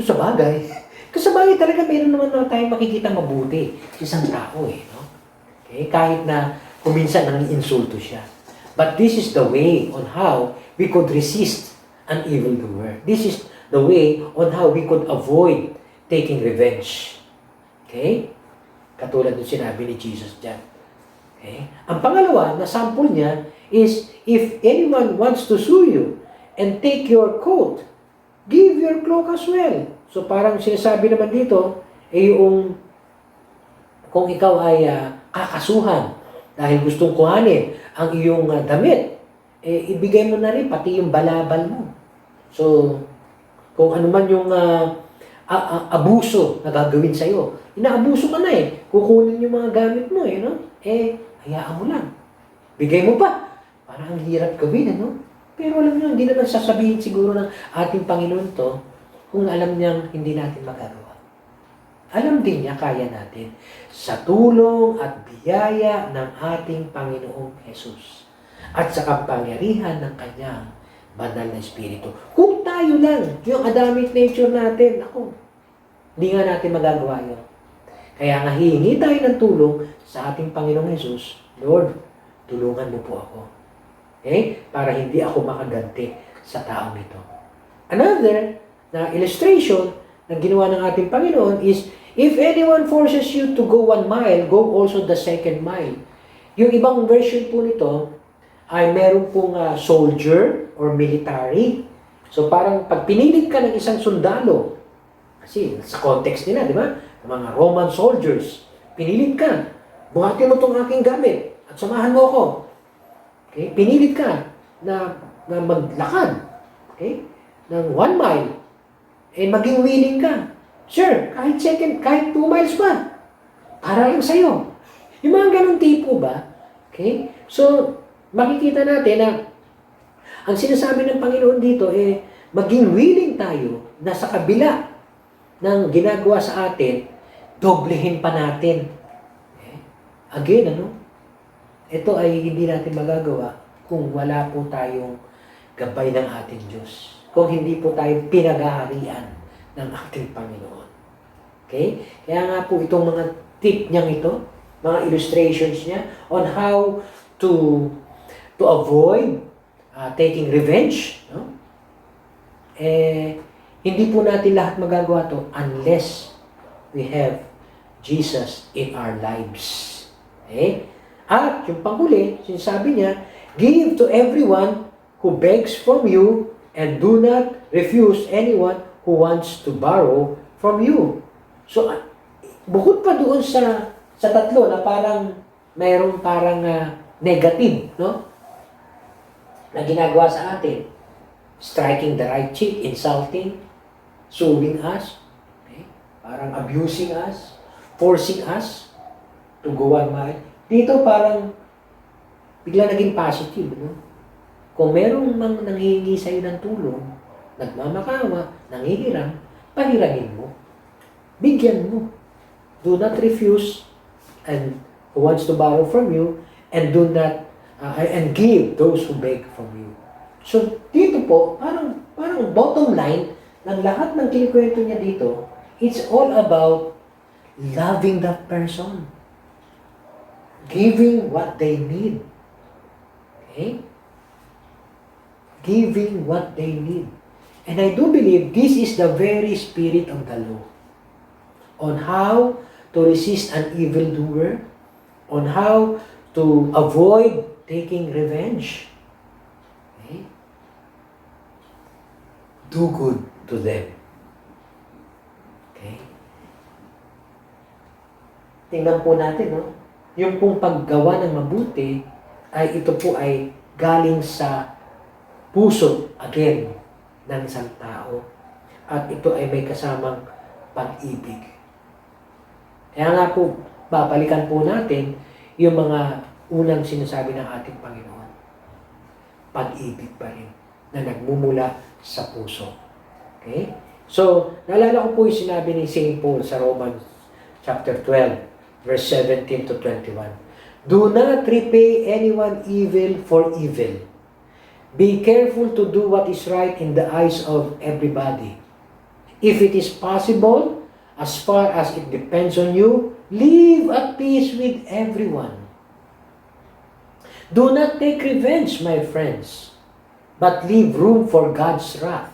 Sa bagay. Kasi sa bagay talaga meron naman na tayong makikita mabuti sa isang tao Okay? Kahit na kuminsan nang insulto siya. But this is the way on how we could resist an evildoer. This is the way on how we could avoid taking revenge. Okay? Katulad ng sinabi ni Jesus dyan. Okay? Ang pangalawa na sample niya is, if anyone wants to sue you and take your coat, give your cloak as well. So parang sinasabi naman dito, yung kung ikaw ay kakasuhan dahil gustong kuhanin ang iyong damit, ibigay mo na rin pati yung balabal mo. So, kung ano man yung abuso na gagawin sa'yo, inaabuso ka na kukunin yung mga gamit mo no? Hayaan mo lang. Bigay mo pa. Parang ang hirap gawin, ano? Pero alam nyo, hindi naman sasabihin siguro ng ating Panginoon to kung alam niyang hindi natin magagawa. Alam din niya, kaya natin sa tulong at biyaya ng ating Panginoong Jesus at sa kapangyarihan ng Kanyang banal na Espiritu. Kung tayo lang, yung Adamic nature natin, hindi nga natin magagawa yun. Kaya nga hihingi tayo ng tulong sa ating Panginoong Jesus, Lord, tulungan mo po ako. Para hindi ako makaganti sa taong ito. Another na illustration na ginawa ng ating Panginoon is, if anyone forces you to go 1 mile, go also the 2nd mile. Yung ibang version po nito ay meron pong soldier or military. So parang pag pinilit ka ng isang sundalo, kasi sa context nila, di ba? Mga Roman soldiers, pinilit ka, buhatin mo itong aking gamit at samahan mo ako. Okay? Pinilit ka na maglakad, ng 1 mile, maging willing ka. Sure, kahit 2 miles pa, para lang sa'yo. Yung mga ganun tipo ba? Okay? So, makikita natin na ang sinasabi ng Panginoon dito, maging willing tayo na sa kabila ng ginagawa sa atin, doblehin pa natin. Again, ito ay hindi natin magagawa kung wala po tayong gabay ng ating Diyos. Kung hindi po tayo pinaghaharian ng ating Panginoon. Okay? Kaya nga po itong mga tip niyang ito, mga illustrations niya on how to avoid taking revenge, no? Hindi po natin lahat magagawa to unless we have Jesus in our lives. Okay? At yung panghuli, sinasabi niya, give to everyone who begs from you and do not refuse anyone who wants to borrow from you. So, bukod pa doon sa tatlo na parang mayroong parang negative, no? Na ginagawa sa atin. Striking the right cheek, insulting, suing us, parang abusing us, forcing us to go 1 mile. Dito parang bigla naging positive, no? Kung merong nanghihingi sa'yo ng tulong, nagmamakawa, nanghihiram, pahiramin mo. Bigyan mo. Do not refuse and who wants to borrow from you, and do not and give those who beg from you. So dito po, parang bottom line ng lahat ng kinikwento niya dito, it's all about loving that person. Giving what they need. Okay? Giving what they need. And I do believe this is the very spirit of the law. On how to resist an evildoer, on how to avoid taking revenge. Okay? Do good to them. Okay? Tingnan po natin, no? Yung pong paggawa ng mabuti, ay ito po ay galing sa puso, again, ng isang tao. At ito ay may kasamang pag-ibig. Kaya nga po, babalikan po natin yung mga unang sinasabi ng ating Panginoon. Pag-ibig pa rin na nagmumula sa puso. Okay? So, naalala ko po yung sinabi ni St. Paul sa Romans chapter 12, verse 17 to 21. Do not repay anyone evil for evil. Be careful to do what is right in the eyes of everybody. If it is possible, as far as it depends on you, live at peace with everyone. Do not take revenge, my friends, but leave room for God's wrath.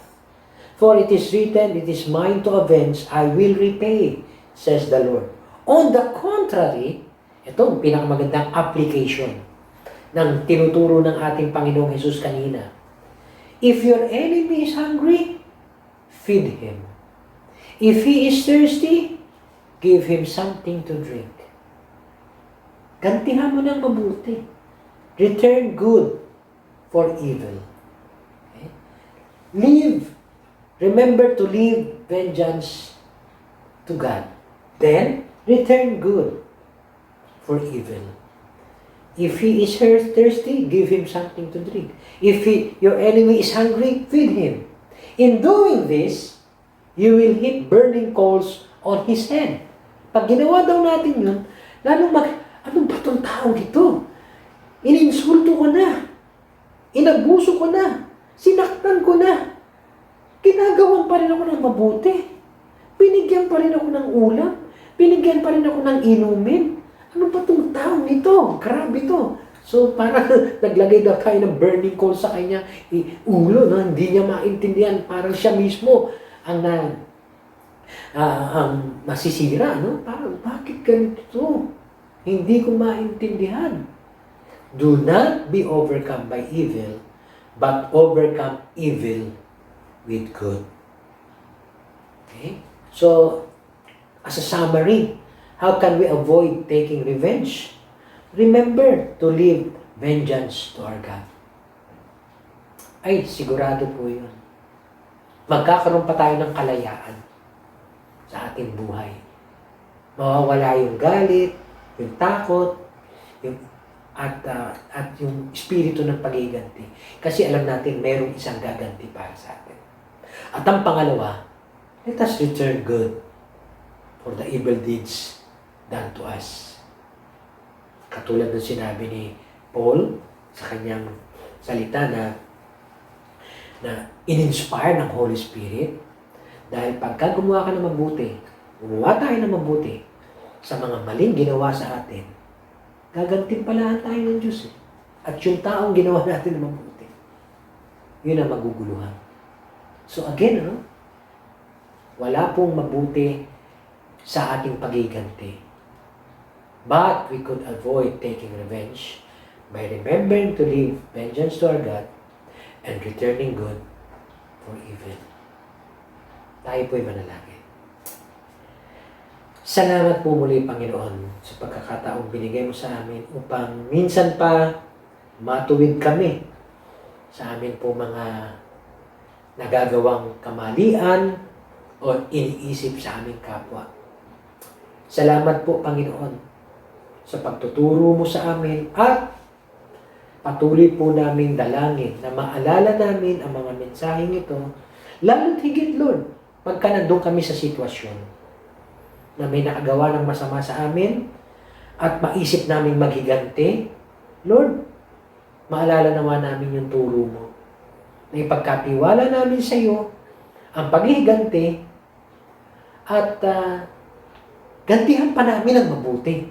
For it is written, it is mine to avenge, I will repay, says the Lord. On the contrary, ito ang pinakamagandang application ng tinuturo ng ating Panginoong Jesus kanina. If your enemy is hungry, feed him. If he is thirsty, give him something to drink. Gantihan mo ng mabuti. Return good for evil. Okay? Remember to leave vengeance to God. Then, return good for evil. If he is thirsty, give him something to drink. If your enemy is hungry, feed him. In doing this, you will heap burning coals on his head. Pag ginawa daw natin yun, ano ba itong taong ito? Ininsulto ko na. Inabuso ko na. Sinaktan ko na. Ginagawan pa rin ako ng mabuti. Binigyan pa rin ako ng ulam. Binigyan pa rin ako ng inumin. Ano ba itong taong ito? Grabe ito. So, parang naglagay daw tayo ng burning coal sa kanya. Ulo, no? Hindi niya maintindihan. Parang siya mismo ang masisira. No? Parang, bakit ganito? Hindi ko maintindihan. Do not be overcome by evil, but overcome evil with good. Okay? So, as a summary, how can we avoid taking revenge? Remember to leave vengeance to our God. Ay, sigurado po yun. Magkakaroon pa tayo ng kalayaan sa ating buhay. Mawawala yung galit, yung takot, at yung espiritu ng pagiganti. Kasi alam natin mayroong isang gaganti para sa atin. At ang pangalawa, let us return good for the evil deeds done to us. Katulad ng sinabi ni Paul sa kanyang salita na in-inspire ng Holy Spirit, dahil pagka gumawa ka ng mabuti, gumawa tayo ng mabuti sa mga maling ginawa sa atin, gagantimpalaan tayo ng Diyos. At yung taong ginawa natin ng mabuti, yun ang maguguluhan. So again, wala pong mabuti sa ating pagiganti. But we could avoid taking revenge by remembering to leave vengeance to our God and returning good for evil. Tayo po'y manalangin. Salamat po muli, Panginoon, sa pagkakataong binigay mo sa amin upang minsan pa matuwid kami sa amin po mga nagagawang kamalian o iniisip sa aming kapwa. Salamat po, Panginoon, sa pagtuturo mo sa amin at patuloy po namin dalangin na maalala namin ang mga mensaheng ito, lalo't higit, Lord, pagka nandun kami sa sitwasyon na may nakagawa ng masama sa amin at maisip namin maghiganti, Lord, maalala naman namin yung turo mo. Na ipagkatiwala namin sa iyo ang paghihiganti at gantihan pa namin ang mabuti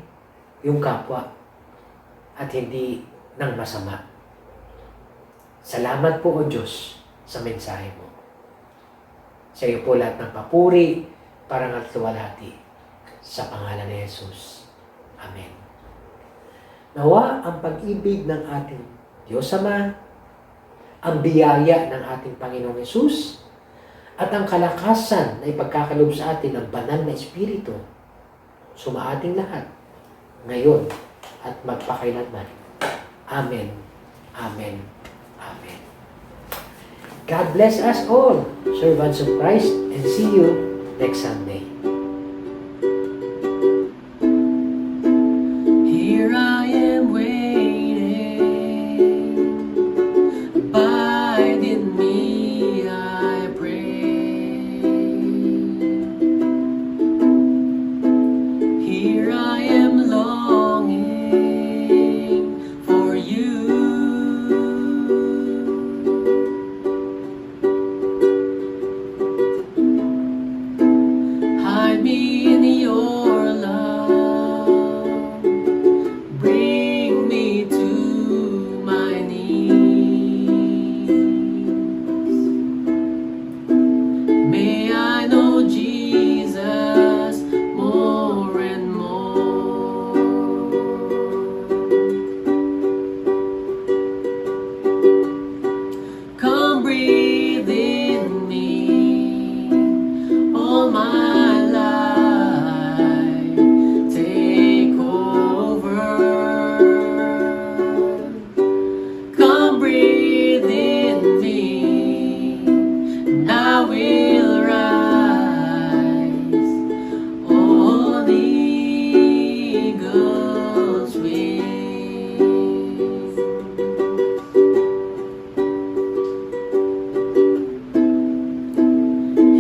yung kapwa at hindi ng masama. Salamat po, O Diyos, sa mensahe mo. Sa iyo po lahat ng papuri, parangal at luwalhati. Sa pangalan ni Jesus. Amen. Nawa ang pag-ibig ng ating Diyos Ama, ang biyaya ng ating Panginoong Jesus, at ang kalakasan na ipagkakalob sa atin ng banal na Espiritu, sumaating lahat, ngayon at magpakailanman. Amen. Amen. Amen. God bless us all, servants of Christ, and see you next Sunday. Here I am waiting, abide in me, I pray. Here I am longing for you. I will rise on eagle's wings.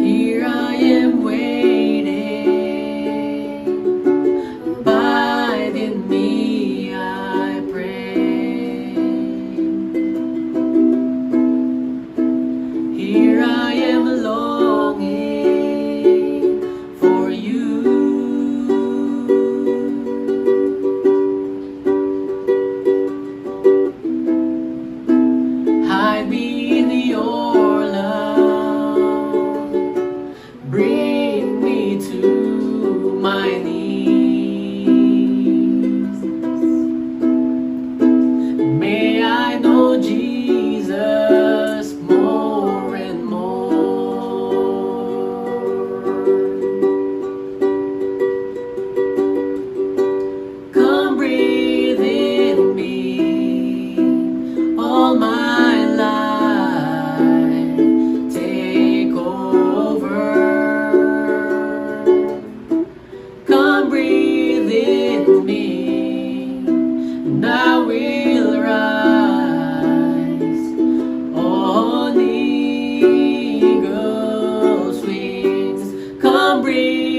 Here I am waiting, abide in me, I pray. Here I am longing for you. Hide me in your love, bring me to my knees. May I know Jesus more and more. Come breathe in me all my life, take over. Come breathe in me, and I will rise on eagle's wings. Come breathe